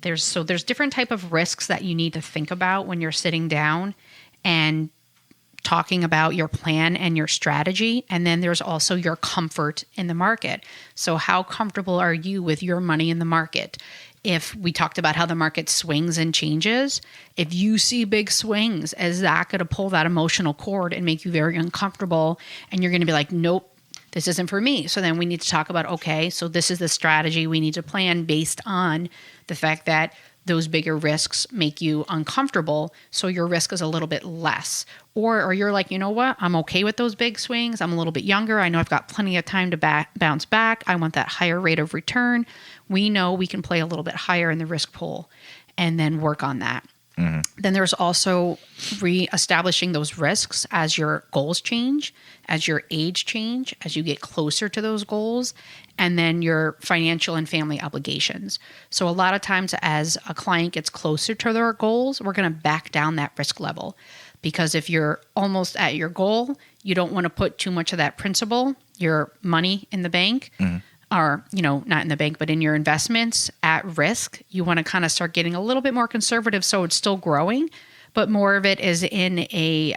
There's different type of risks that you need to think about when you're sitting down and talking about your plan and your strategy. And then there's also your comfort in the market. So how comfortable are you with your money in the market? If we talked about how the market swings and changes, if you see big swings, is that going to pull that emotional cord and make you very uncomfortable? And you're going to be like, nope, this isn't for me. So then we need to talk about, okay, so this is the strategy we need to plan based on the fact that those bigger risks make you uncomfortable, so your risk is a little bit less. Or you're like, you know what, I'm okay with those big swings. I'm a little bit younger. I know I've got plenty of time to bounce back. I want that higher rate of return. We know we can play a little bit higher in the risk pool and then work on that. Then there's also reestablishing those risks as your goals change, as your age change, as you get closer to those goals, and then your financial and family obligations. So a lot of times as a client gets closer to their goals, we're going to back down that risk level. Because if you're almost at your goal, you don't want to put too much of that principal, your money in the bank, or, not in the bank, but in your investments at risk. You want to kind of start getting a little bit more conservative so it's still growing, but more of it is in a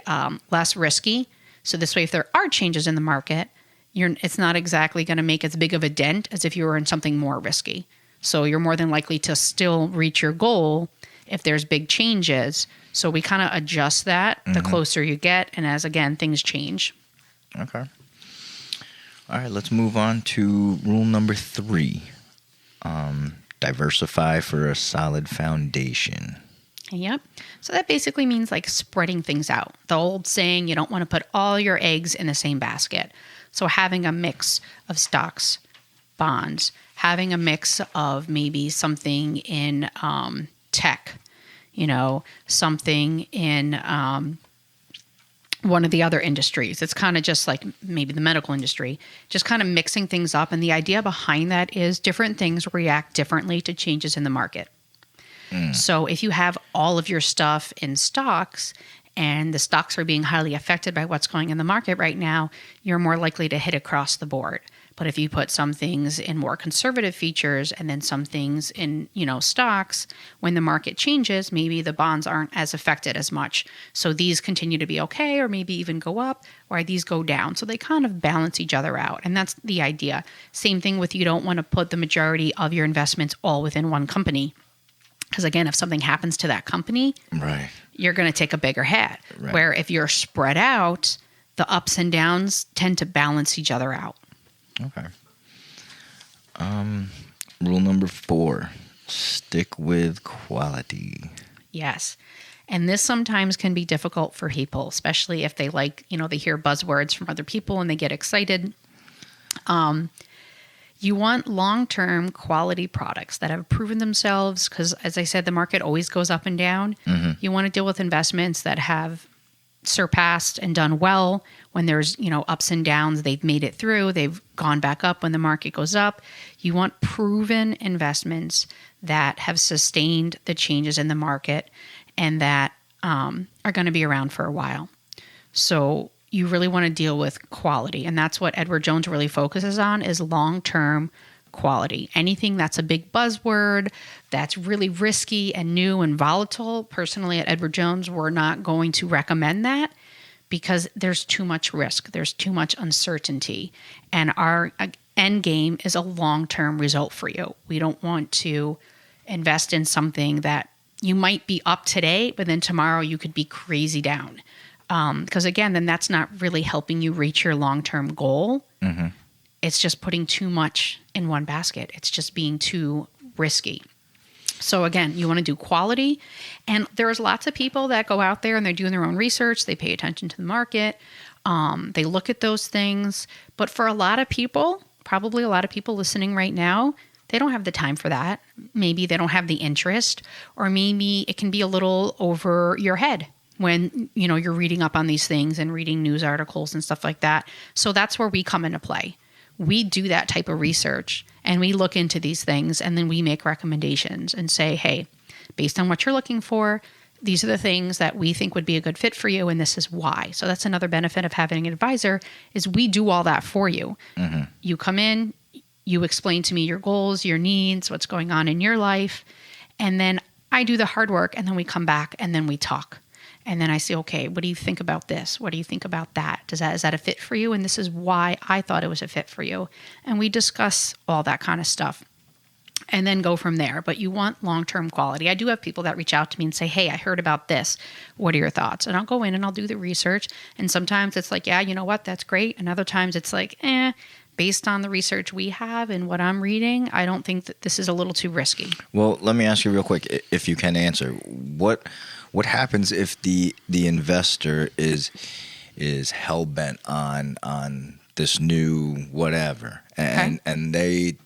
less risky. So this way, if there are changes in the market, it's not exactly going to make as big of a dent as if you were in something more risky. So you're more than likely to still reach your goal if there's big changes. So we kind of adjust that the closer you get, and as, again, things change. Okay. All right, let's move on to rule number 3. Diversify for a solid foundation. Yep. So that basically means like spreading things out. The old saying, you don't want to put all your eggs in the same basket. So having a mix of stocks, bonds, having a mix of maybe something in tech, something in one of the other industries. It's kind of just like maybe the medical industry, just kind of mixing things up. And the idea behind that is different things react differently to changes in the market. So if you have all of your stuff in stocks and the stocks are being highly affected by what's going in the market right now, you're more likely to hit across the board. But if you put some things in more conservative features and then some things in, stocks, when the market changes, maybe the bonds aren't as affected as much. So these continue to be okay, or maybe even go up, or these go down. So they kind of balance each other out. And that's the idea. Same thing with, you don't want to put the majority of your investments all within one company. Because again, if something happens to that company, right, you're going to take a bigger hit. Right. Where if you're spread out, the ups and downs tend to balance each other out. Okay. Rule number 4, stick with quality. Yes. And this sometimes can be difficult for people, especially if they they hear buzzwords from other people and they get excited. You want long-term quality products that have proven themselves because, as I said, the market always goes up and down. You want to deal with investments that have surpassed and done well when there's, ups and downs. They've made it through. They've gone back up when the market goes up. You want proven investments that have sustained the changes in the market and that are going to be around for a while. So you really want to deal with quality. And that's what Edward Jones really focuses on, is long-term quality. Anything that's a big buzzword, that's really risky and new and volatile, personally at Edward Jones, we're not going to recommend that because there's too much risk. There's too much uncertainty. And our end game is a long-term result for you. We don't want to invest in something that you might be up today, but then tomorrow you could be crazy down. Because again, then that's not really helping you reach your long-term goal. It's just putting too much in one basket. It's just being too risky. So again, you want to do quality. And there's lots of people that go out there and they're doing their own research. They pay attention to the market. They look at those things. But for a lot of people, probably a lot of people listening right now, they don't have the time for that. Maybe they don't have the interest, or maybe it can be a little over your head when, you're reading up on these things and reading news articles and stuff like that. So that's where we come into play. We do that type of research and we look into these things and then we make recommendations and say, hey, based on what you're looking for, these are the things that we think would be a good fit for you, and this is why. So that's another benefit of having an advisor, is we do all that for you. You come in, you explain to me your goals, your needs, what's going on in your life, and then I do the hard work, and then we come back and then we talk. And then I say, okay, what do you think about this? What do you think about that? Is that a fit for you? And this is why I thought it was a fit for you. And we discuss all that kind of stuff. and then go from there. But you want long-term quality. I do have people that reach out to me and say, hey, I heard about this. What are your thoughts? And I'll go in and I'll do the research. And sometimes it's like, yeah, you know what? That's great. And other times it's like, based on the research we have and what I'm reading, I don't think that this is a little too risky. Well, let me ask you real quick, if you can answer. What happens if the investor is hell-bent on this new whatever, and they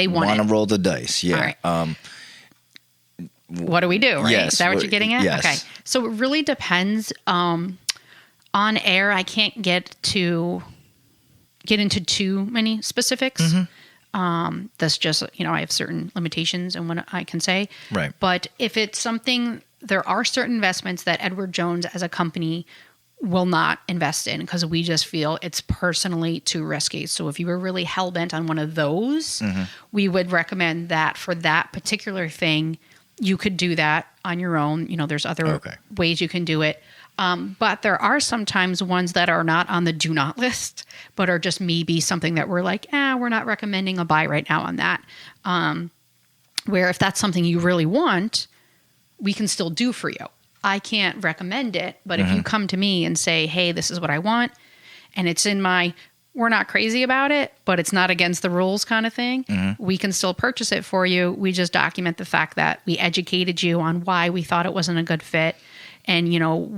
want to roll the dice? Yeah. All right. What do we do, right? Yes. Is that what you're getting at? Yes. Okay. So it really depends. On air, I can't get into too many specifics. That's just, I have certain limitations in what I can say. Right. But if it's something, there are certain investments that Edward Jones as a company will not invest in because we just feel it's personally too risky. So if you were really hell-bent on one of those, we would recommend that for that particular thing, you could do that on your own. There's other ways you can do it. But there are sometimes ones that are not on the do not list, but are just maybe something that we're like, we're not recommending a buy right now on that. Where if that's something you really want, we can still do for you. I can't recommend it, but if you come to me and say, hey, this is what I want, and it's in my, we're not crazy about it, but it's not against the rules kind of thing, we can still purchase it for you. We just document the fact that we educated you on why we thought it wasn't a good fit. And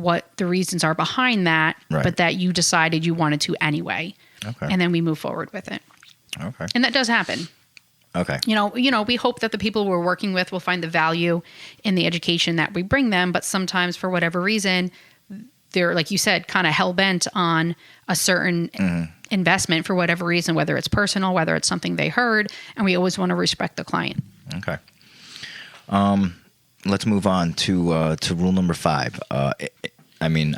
what the reasons are behind that, but that you decided you wanted to anyway. Okay. And then we move forward with it. Okay. And that does happen. Okay. We hope that the people we're working with will find the value in the education that we bring them, but sometimes for whatever reason, they're, like you said, kind of hell-bent on a certain investment for whatever reason, whether it's personal, whether it's something they heard, and we always want to respect the client. Okay. Let's move on to rule number 5. I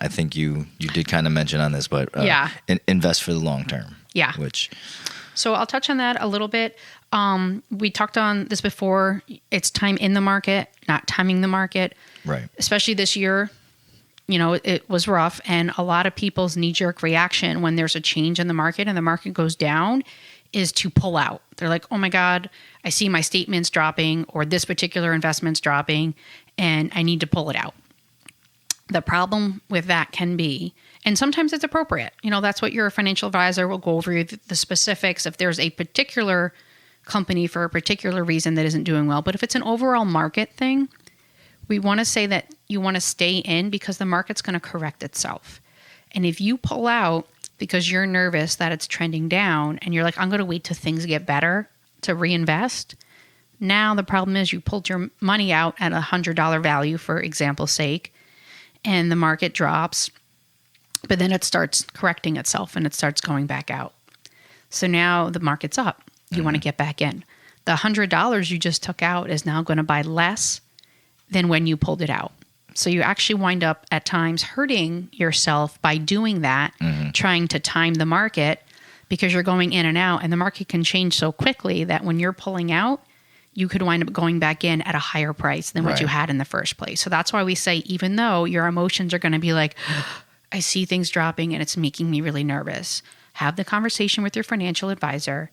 think you did kind of mention on this, but invest for the long term. Yeah. So I'll touch on that a little bit. We talked on this before. It's time in the market, not timing the market. Right. Especially this year, it was rough, and a lot of people's knee-jerk reaction when there's a change in the market and the market goes down is to pull out. They're like, oh my God, I see my statements dropping or this particular investment's dropping and I need to pull it out. The problem with that can be, and sometimes it's appropriate, that's what your financial advisor will go over the specifics if there's a particular company for a particular reason that isn't doing well. But if it's an overall market thing, we want to say that you want to stay in because the market's going to correct itself. And if you pull out because you're nervous that it's trending down and you're like, I'm going to wait till things get better to reinvest. Now the problem is you pulled your money out at $100 value, for example's sake, and the market drops, but then it starts correcting itself and it starts going back out. So now the market's up. You want to get back in. The $100 you just took out is now going to buy less than when you pulled it out. So you actually wind up at times hurting yourself by doing that, trying to time the market because you're going in and out, and the market can change so quickly that when you're pulling out, you could wind up going back in at a higher price than what you had in the first place. So that's why we say, even though your emotions are going to be like, I see things dropping and it's making me really nervous, have the conversation with your financial advisor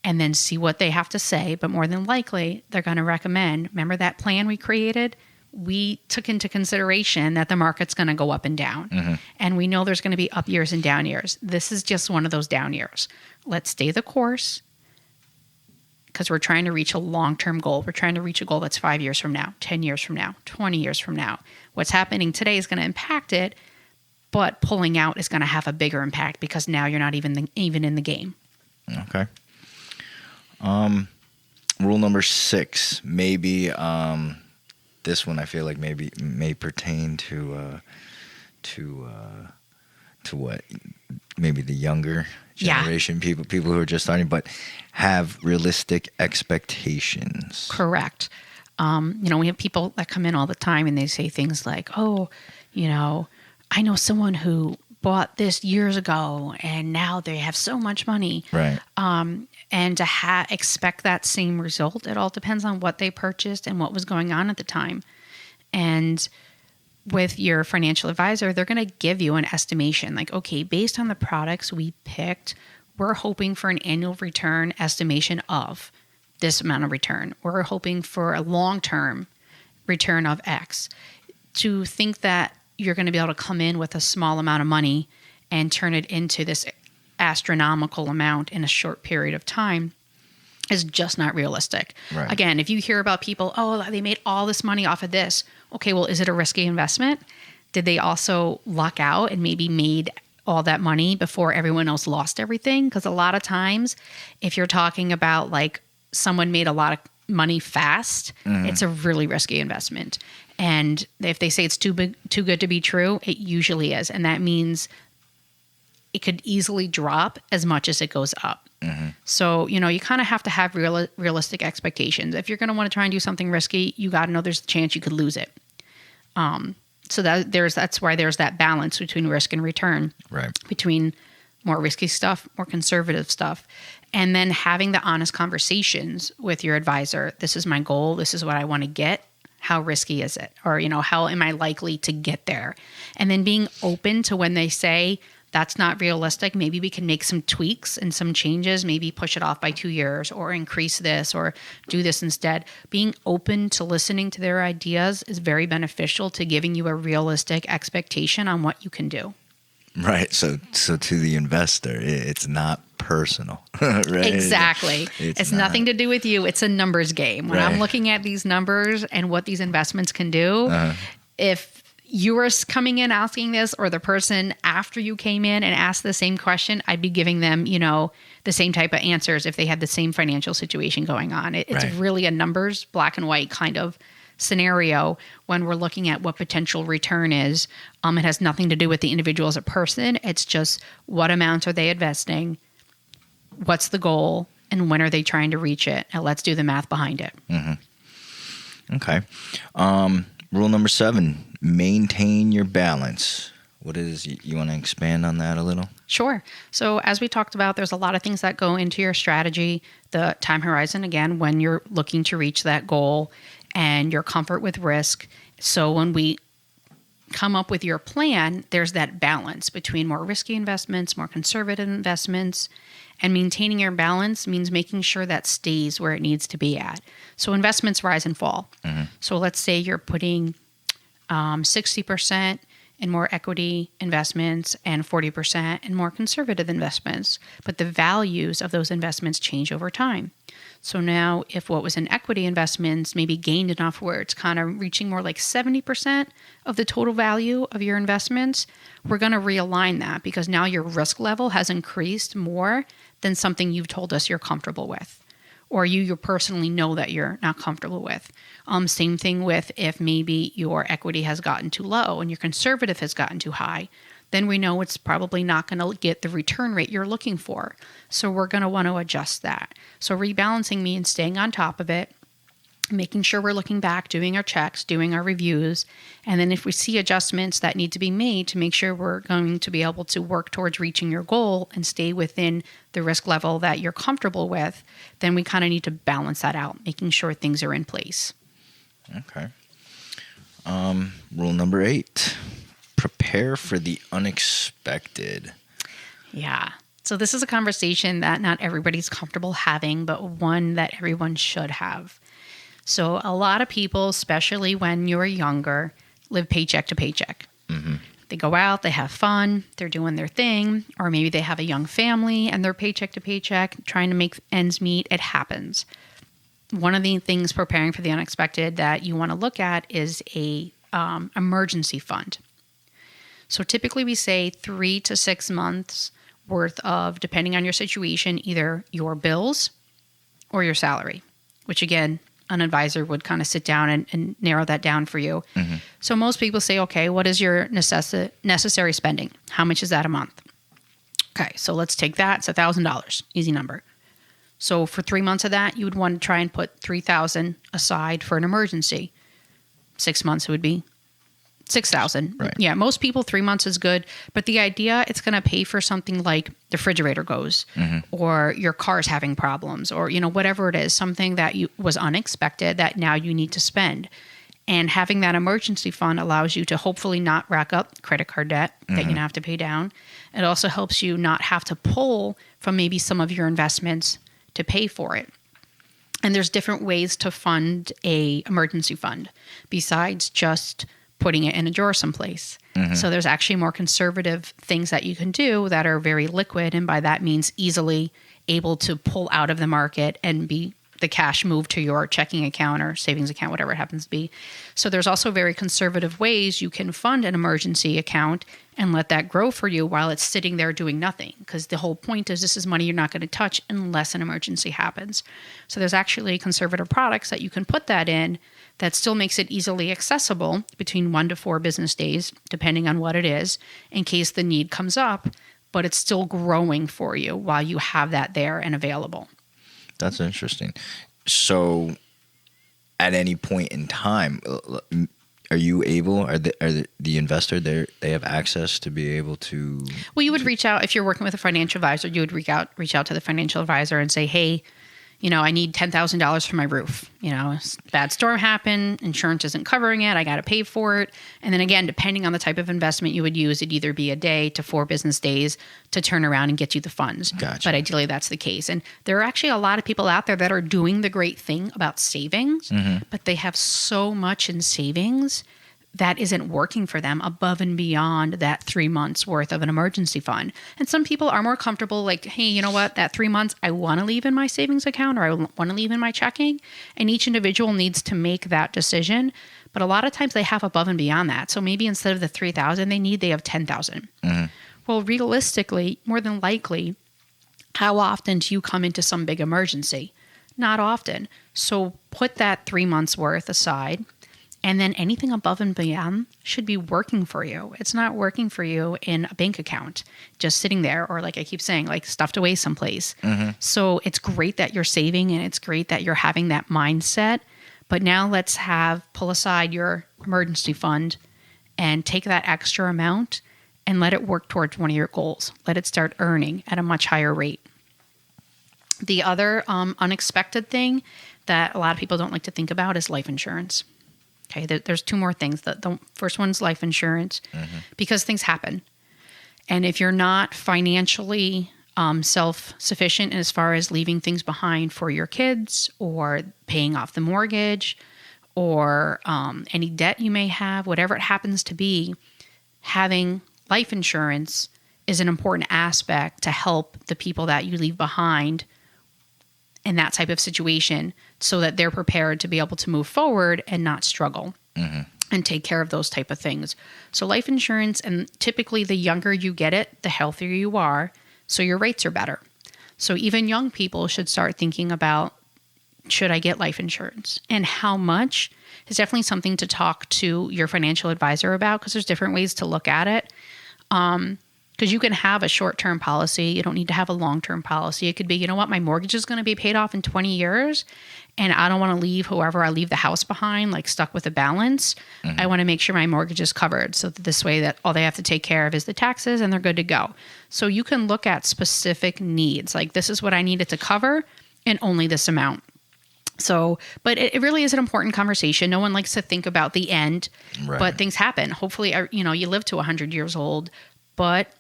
and then see what they have to say. But more than likely, they're going to recommend, remember that plan we created? We took into consideration that the market's going to go up and down. And we know there's going to be up years and down years. This is just one of those down years. Let's stay the course because we're trying to reach a long-term goal. We're trying to reach a goal that's 5 years from now, 10 years from now, 20 years from now. What's happening today is going to impact it, but pulling out is going to have a bigger impact because now you're not even in the game. Okay. Rule number 6, maybe this one I feel like may pertain to what have the younger generation, people who are just starting, but have realistic expectations. Correct. We have people that come in all the time and they say things like, oh, I know someone who bought this years ago and now they have so much money. Right. And to expect that same result, it all depends on what they purchased and what was going on at the time. And with your financial advisor, they're going to give you an estimation like, okay, based on the products we picked, we're hoping for an annual return estimation of this amount of return. We're hoping for a long-term return of X. To think that you're going to be able to come in with a small amount of money and turn it into this astronomical amount in a short period of time is just not realistic. Right. Again, if you hear about people, oh, they made all this money off of this. Okay, well, is it a risky investment? Did they also luck out and maybe made all that money before everyone else lost everything? Because a lot of times, if you're talking about like someone made a lot of money fast, it's a really risky investment. And if they say it's too good to be true, it usually is. And that means it could easily drop as much as it goes up. So, you kind of have to have realistic expectations. If you're going to want to try and do something risky, you got to know there's a chance you could lose it. So that's why there's that balance between risk and return, Right. between more risky stuff, more conservative stuff, and then having the honest conversations with your advisor. This is my goal. This is what I want to get. How risky is it? Or, how am I likely to get there? And then being open to when they say, that's not realistic. Maybe we can make some tweaks and some changes, maybe push it off by 2 years or increase this or do this instead. Being open to listening to their ideas is very beneficial to giving you a realistic expectation on what you can do. Right. So to the investor, it's not personal, right? Exactly. It's nothing to do with you. It's a numbers game. When I'm Right. looking at these numbers and what these investments can do, if you were coming in asking this, or the person after you came in and asked the same question, I'd be giving them, the same type of answers if they had the same financial situation going on. It's Right. really a numbers, black and white kind of scenario when we're looking at what potential return is. It has nothing to do with the individual as a person. It's just what amounts are they investing? What's the goal? And when are they trying to reach it? And let's do the math behind it. Okay. Rule number 7, maintain your balance. What is, you want to expand on that a little? Sure. So as we talked about, there's a lot of things that go into your strategy. The time horizon, again, when you're looking to reach that goal, and your comfort with risk. So when we come up with your plan, there's that balance between more risky investments, more conservative investments, and maintaining your balance means making sure that stays where it needs to be at. So investments rise and fall. So let's say you're putting 60% in more equity investments and 40% in more conservative investments, but the values of those investments change over time. So now if what was in equity investments maybe gained enough where it's kind of reaching more like 70% of the total value of your investments, we're going to realign that because now your risk level has increased more than something you've told us you're comfortable with, or you personally know that you're not comfortable with. Same thing with if maybe your equity has gotten too low and your conservative has gotten too high, then we know it's probably not going to get the return rate you're looking for. So we're going to want to adjust that. So rebalancing means staying on top of it, making sure we're looking back, doing our checks, doing our reviews. And then if we see adjustments that need to be made to make sure we're going to be able to work towards reaching your goal and stay within the risk level that you're comfortable with, then we kind of need to balance that out, making sure things are in place. Okay. Rule number 8, prepare for the unexpected. Yeah. So this is a conversation that not everybody's comfortable having, but one that everyone should have. So a lot of people, especially when you're younger, live paycheck to paycheck. They go out, they have fun, they're doing their thing, or maybe they have a young family and they're paycheck to paycheck, trying to make ends meet. It happens. One of the things preparing for the unexpected that you want to look at is a emergency fund. So typically we say 3 to 6 months worth of, depending on your situation, either your bills or your salary, which again, an advisor would kind of sit down and narrow that down for you. So most people say, okay, what is your necessary spending? How much is that a month? Okay, so let's take that. It's $1,000, easy number. So for 3 months of that, you would want to try and put $3,000 aside for an emergency. 6 months, it would be $6,000. Right. Yeah, most people 3 months is good, but the idea it's going to pay for something like the refrigerator goes, or your car's having problems, or whatever it is, something that was unexpected that now you need to spend. And having that emergency fund allows you to hopefully not rack up credit card debt that you're going to have to pay down. It also helps you not have to pull from maybe some of your investments to pay for it. And there's different ways to fund a emergency fund besides just putting it in a drawer someplace. So there's actually more conservative things that you can do that are very liquid, and by that means easily able to pull out of the market and be the cash moved to your checking account or savings account, whatever it happens to be. So there's also very conservative ways you can fund an emergency account and let that grow for you while it's sitting there doing nothing. Because the whole point is this is money you're not going to touch unless an emergency happens. So there's actually conservative products that you can put that in that still makes it easily accessible between 1 to 4 business days, depending on what it is, in case the need comes up, but it's still growing for you while you have that there and available. That's interesting. So at any point in time, are you able, are the investor there, they have access to be able to? Well, you would reach out if you're working with a financial advisor. You would reach out to the financial advisor and say, hey, I need $10,000 for my roof. Bad storm happened. Insurance isn't covering it. I got to pay for it. And then again, depending on the type of investment you would use, it'd either be a day to 4 business days to turn around and get you the funds. Gotcha. But ideally, that's the case. And there are actually a lot of people out there that are doing the great thing about savings, but they have so much in savings that isn't working for them above and beyond that 3 months worth of an emergency fund. And some people are more comfortable like, hey, you know what, that 3 months I want to leave in my savings account or I want to leave in my checking. And each individual needs to make that decision. But a lot of times they have above and beyond that. So maybe instead of the 3,000 they have 10,000. Well, realistically, more than likely, how often do you come into some big emergency? Not often. So put that 3 months worth aside. And then anything above and beyond should be working for you. It's not working for you in a bank account, just sitting there, or like I keep saying, like stuffed away someplace. So it's great that you're saving and it's great that you're having that mindset. But now let's pull aside your emergency fund and take that extra amount and let it work towards one of your goals. Let it start earning at a much higher rate. The other unexpected thing that a lot of people don't like to think about is life insurance. Okay, there's 2 more things. The first one's life insurance, because things happen. And if you're not financially self-sufficient as far as leaving things behind for your kids or paying off the mortgage or any debt you may have, whatever it happens to be, having life insurance is an important aspect to help the people that you leave behind in that type of situation so that they're prepared to be able to move forward and not struggle and take care of those type of things. So life insurance, and typically the younger you get it, the healthier you are, so your rates are better. So even young people should start thinking about, should I get life insurance? And how much is definitely something to talk to your financial advisor about, because there's different ways to look at it. Because you can have a short-term policy. You don't need to have a long-term policy. It could be, you know what, my mortgage is going to be paid off in 20 years, and I don't want to leave whoever I leave the house behind, like stuck with a balance. I want to make sure my mortgage is covered so that this way that all they have to take care of is the taxes and they're good to go. So you can look at specific needs. Like, this is what I needed to cover and only this amount. So, but it really is an important conversation. No one likes to think about the end, but things happen. Hopefully, you live to 100 years old. But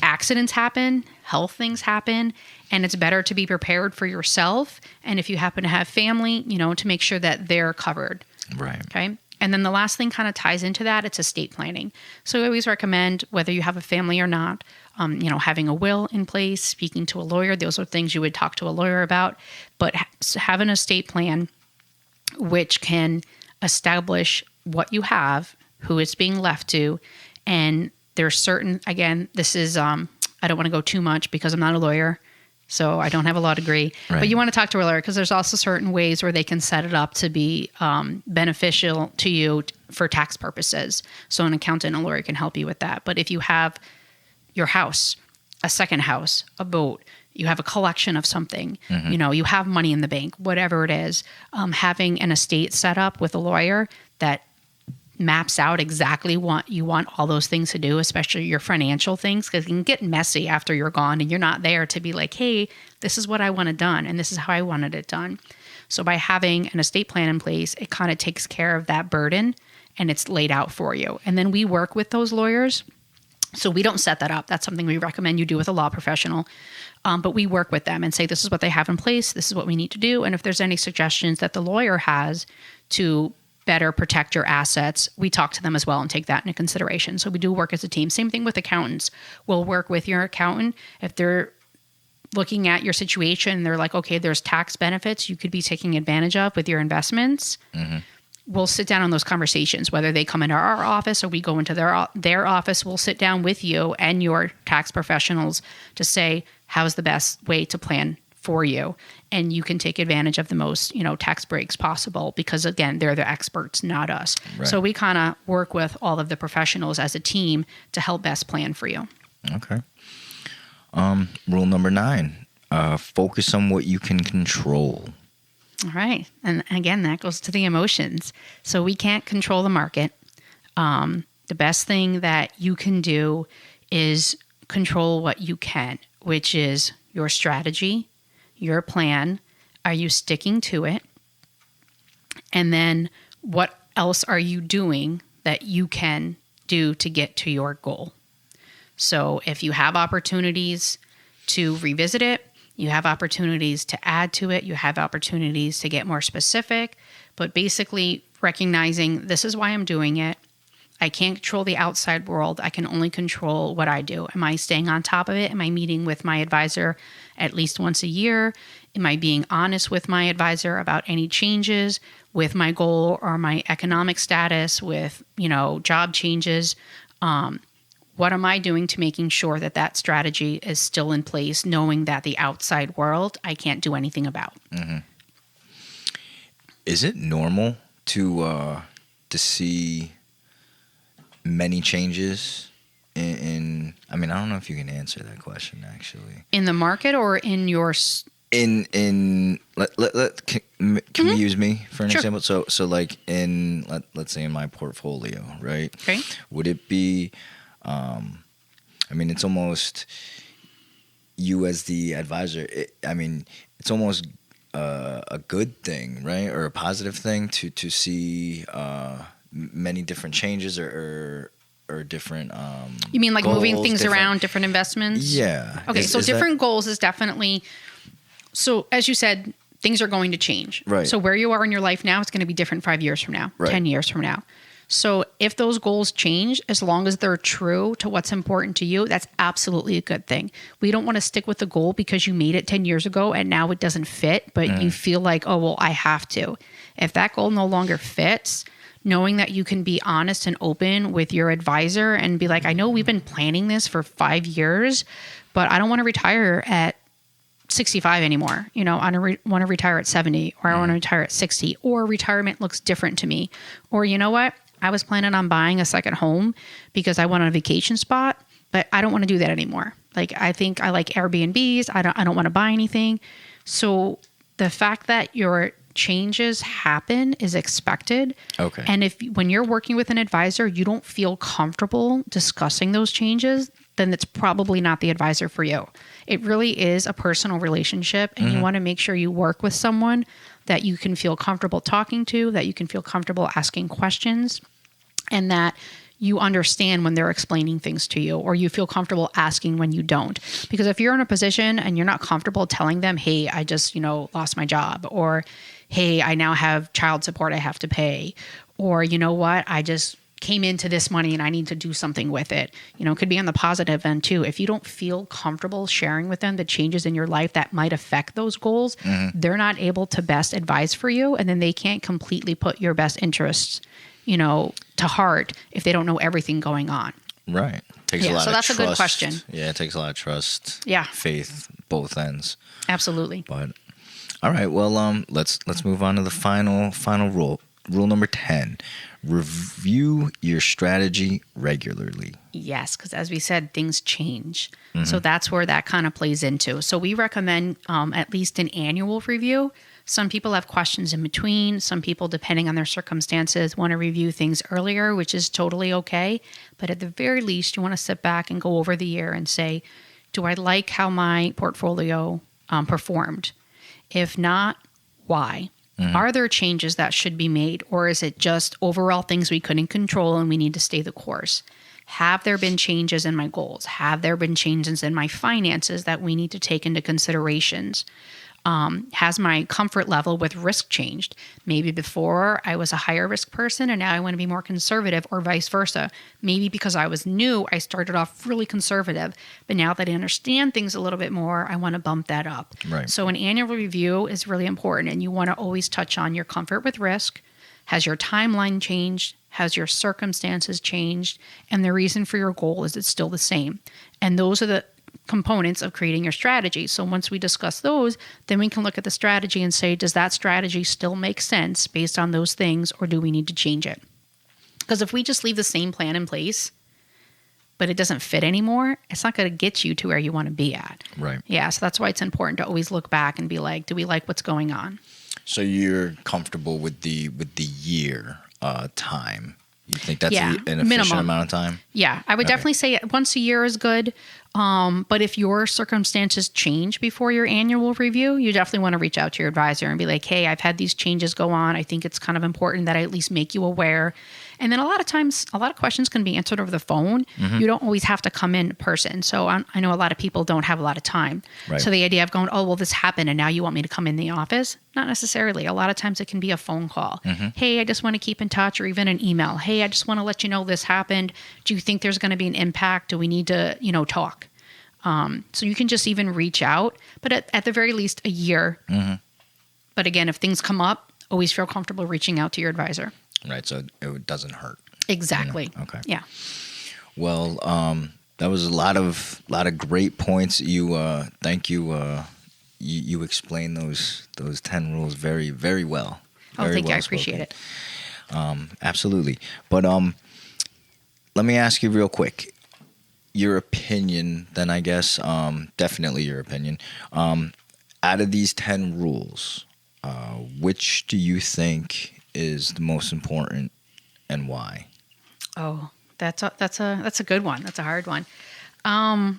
accidents happen, health things happen, and it's better to be prepared for yourself. And if you happen to have family, to make sure that they're covered. Right. Okay. And then the last thing kind of ties into that. It's estate planning. So I always recommend, whether you have a family or not, having a will in place, speaking to a lawyer. Those are things you would talk to a lawyer about. But have an estate plan which can establish what you have, who it's being left to, and there's certain, again, this is, I don't want to go too much because I'm not a lawyer, so I don't have a law degree. Right. But you want to talk to a lawyer because there's also certain ways where they can set it up to be beneficial to you for tax purposes. So an accountant and a lawyer can help you with that. But if you have your house, a second house, a boat, you have a collection of something, you have money in the bank, whatever it is, having an estate set up with a lawyer that maps out exactly what you want all those things to do, especially your financial things, because it can get messy after you're gone and you're not there to be like, hey, this is what I wanted done and this is how I wanted it done. So by having an estate plan in place, it kind of takes care of that burden and it's laid out for you. And then we work with those lawyers So we don't set that up. That's something we recommend you do with a law professional. But we work with them and say, this is what they have in place. This is what we need to do. And if there's any suggestions that the lawyer has to better protect your assets, we talk to them as well and take that into consideration. So we do work as a team. Same thing with accountants. We'll work with your accountant. If they're looking at your situation and they're like, okay, there's tax benefits you could be taking advantage of with your investments. We'll sit down on those conversations, whether they come into our office or we go into their office. We'll sit down with you and your tax professionals to say, how's the best way to plan for you? And you can take advantage of the most, tax breaks possible because, again, they're the experts, not us. Right. So we kind of work with all of the professionals as a team to help best plan for you. Okay. Rule number 9, focus on what you can control. All right. And again, that goes to the emotions. So we can't control the market. The best thing that you can do is control what you can, which is your strategy, your plan. Are you sticking to it? And then what else are you doing that you can do to get to your goal? So if you have opportunities to revisit it, you have opportunities to add to it, you have opportunities to get more specific, but basically recognizing this is why I'm doing it. I can't control the outside world. I can only control what I do. Am I staying on top of it? Am I meeting with my advisor at least once a year? Am I being honest with my advisor about any changes with my goal or my economic status, with, job changes? What am I doing to making sure that that strategy is still in place, knowing that the outside world I can't do anything about? Mm-hmm. Is it normal to see many changes in I don't know if you can answer that question actually. In the market or in your can we use me for an Sure. example? So like in let's say in my portfolio, right? Okay. Would it be it's almost you as the advisor. It's almost a good thing, right, or a positive thing to see many different changes or different. You mean like goals, moving things around, different investments? Yeah. Okay, so Is that- different goals is definitely. So as you said, things are going to change. Right. So where you are in your life now, it's going to be different 5 years from now, Right. 10 years from now. So if those goals change, as long as they're true to what's important to you, that's absolutely a good thing. We don't want to stick with the goal because you made it 10 years ago and now it doesn't fit, but you feel like, oh, well, I have to. If that goal no longer fits, knowing that you can be honest and open with your advisor and be like, I know we've been planning this for 5 years, but I don't want to retire at 65 anymore. I want to retire at 70, or I want to retire at 60, or retirement looks different to me. Or you know what? I was planning on buying a second home because I went on a vacation spot, but I don't want to do that anymore. Like, I think I like Airbnbs. I don't want to buy anything. So the fact that your changes happen is expected. Okay. And when you're working with an advisor, you don't feel comfortable discussing those changes, then it's probably not the advisor for you. It really is a personal relationship, and you want to make sure you work with someone that you can feel comfortable talking to, that you can feel comfortable asking questions, and that you understand when they're explaining things to you, or you feel comfortable asking when you don't. Because if you're in a position and you're not comfortable telling them, hey, I just, lost my job, or hey, I now have child support I have to pay, or you know what, I just came into this money and I need to do something with it. It could be on the positive end too. If you don't feel comfortable sharing with them the changes in your life that might affect those goals, they're not able to best advise for you. And then they can't completely put your best interests, to heart if they don't know everything going on. Right. Takes a Yeah, lot so of that's trust. a good question. Yeah, it takes a lot of trust. Yeah. Faith, both ends. Absolutely. But all right, well, let's move on to the final rule. Rule number 10: review your strategy regularly. Yes, because as we said, things change. So that's where that kind of plays into. So we recommend at least an annual review. Some people have questions in between. Some people, depending on their circumstances, want to review things earlier, which is totally okay. But at the very least, you want to sit back and go over the year and say, do I like how my portfolio performed? If not, why? Are there changes that should be made, or is it just overall things we couldn't control and we need to stay the course? Have there been changes in my goals? Have there been changes in my finances that we need to take into considerations? Has my comfort level with risk changed? Maybe before I was a higher risk person and now I want to be more conservative, or vice versa. Maybe because I was new, I started off really conservative, but now that I understand things a little bit more, I want to bump that up. Right. So an annual review is really important, and you want to always touch on your comfort with risk. Has your timeline changed? Has your circumstances changed? And the reason for your goal, is it still the same? And those are the components of creating your strategy. So once we discuss those, then we can look at the strategy and say, does that strategy still make sense based on those things, or do we need to change it? Because if we just leave the same plan in place, but it doesn't fit anymore, it's not going to get you to where you want to be at. Right. Yeah. So that's why it's important to always look back and be like, do we like what's going on? So you're comfortable with the year time? You think that's an efficient minimum amount of time? Yeah, I would definitely say once a year is good. But if your circumstances change before your annual review, you definitely want to reach out to your advisor and be like, hey, I've had these changes go on. I think it's kind of important that I at least make you aware. And then a lot of times, a lot of questions can be answered over the phone. Mm-hmm. You don't always have to come in person. So I know a lot of people don't have a lot of time. Right. So the idea of going, oh, well, this happened and now you want me to come in the office? Not necessarily. A lot of times it can be a phone call. Mm-hmm. Hey, I just want to keep in touch, or even an email. Hey, I just want to let you know this happened. Do you think there's going to be an impact? Do we need to, talk? So you can just even reach out, but at the very least a year. Mm-hmm. But again, if things come up, always feel comfortable reaching out to your advisor. Right. So it doesn't hurt. Exactly. Okay. Yeah. Well, that was a lot of great points. Thank you. You explained those 10 rules very, very well. Thank you. I appreciate it. Absolutely. But let me ask you real quick. Your opinion, then, I guess, definitely your opinion. Out of these 10 rules, which do you think is the most important, and why? Oh, that's a good one. That's a hard one. Can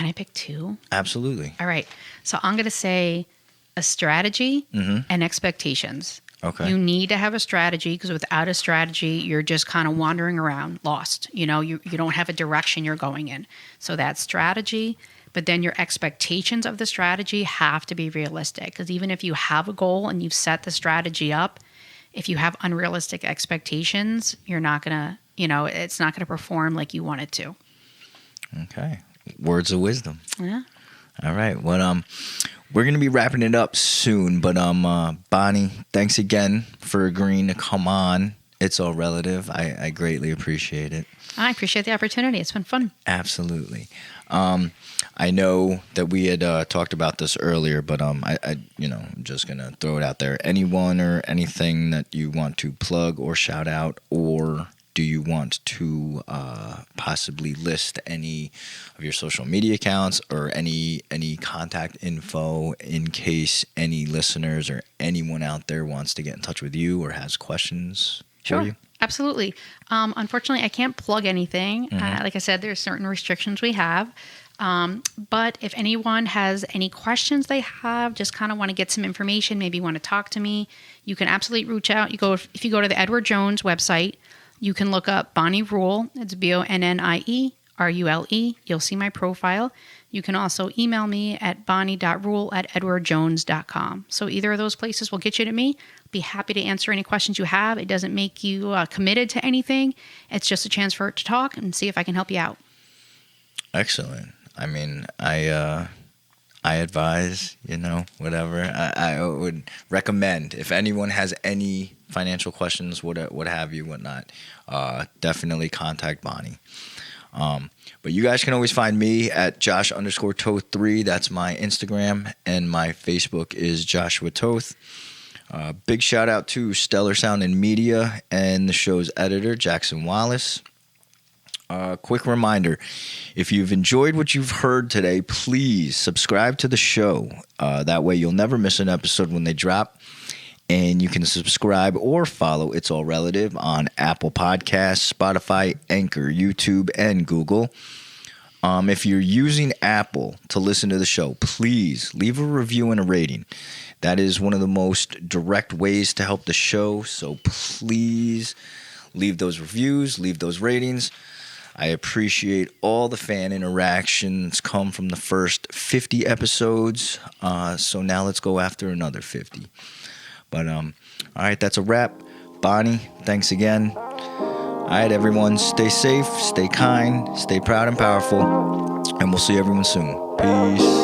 I pick two? Absolutely. All right. So I'm going to say a strategy and expectations. Okay. You need to have a strategy, because without a strategy, you're just kind of wandering around, lost. You don't have a direction you're going in. So that strategy, but then your expectations of the strategy have to be realistic, because even if you have a goal and you've set the strategy up, if you have unrealistic expectations, you're not going to, it's not going to perform like you want it to. Okay. Words of wisdom. Yeah. All right. Well, we're going to be wrapping it up soon, but Bonnie, thanks again for agreeing to come on. It's All Relative. I greatly appreciate it. I appreciate the opportunity. It's been fun. Absolutely. I know that we had talked about this earlier, but I'm just going to throw it out there. Anyone or anything that you want to plug or shout out, or do you want to possibly list any of your social media accounts or any contact info in case any listeners or anyone out there wants to get in touch with you or has questions for you? Absolutely. Unfortunately, I can't plug anything. Like I said, there's certain restrictions we have. But if anyone has any questions they have, just kind of want to get some information, maybe want to talk to me, you can absolutely reach out. If you go to the Edward Jones website, you can look up Bonnie Rule. It's BonnieRule. You'll see my profile. You can also email me at bonnie.rule@edwardjones.com. So either of those places will get you to me. Be happy to answer any questions you have. It doesn't make you committed to anything. It's just a chance for it to talk and see if I can help you out. Excellent. I mean, I advise, whatever. I would recommend, if anyone has any financial questions, what have you, whatnot, definitely contact Bonnie. But you guys can always find me at Josh_Toth3. That's my Instagram, and my Facebook is Joshua Toth. Big shout out to Stellar Sound and Media and the show's editor, Jackson Wallace. Quick reminder, if you've enjoyed what you've heard today, please subscribe to the show. That way you'll never miss an episode when they drop. And you can subscribe or follow It's All Relative on Apple Podcasts, Spotify, Anchor, YouTube, and Google. If you're using Apple to listen to the show, please leave a review and a rating. That is one of the most direct ways to help the show. So please leave those reviews, leave those ratings. I appreciate all the fan interactions come from the first 50 episodes. So now let's go after another 50. But all right, that's a wrap. Bonnie, thanks again. All right, everyone, stay safe, stay kind, stay proud and powerful, and we'll see everyone soon. Peace.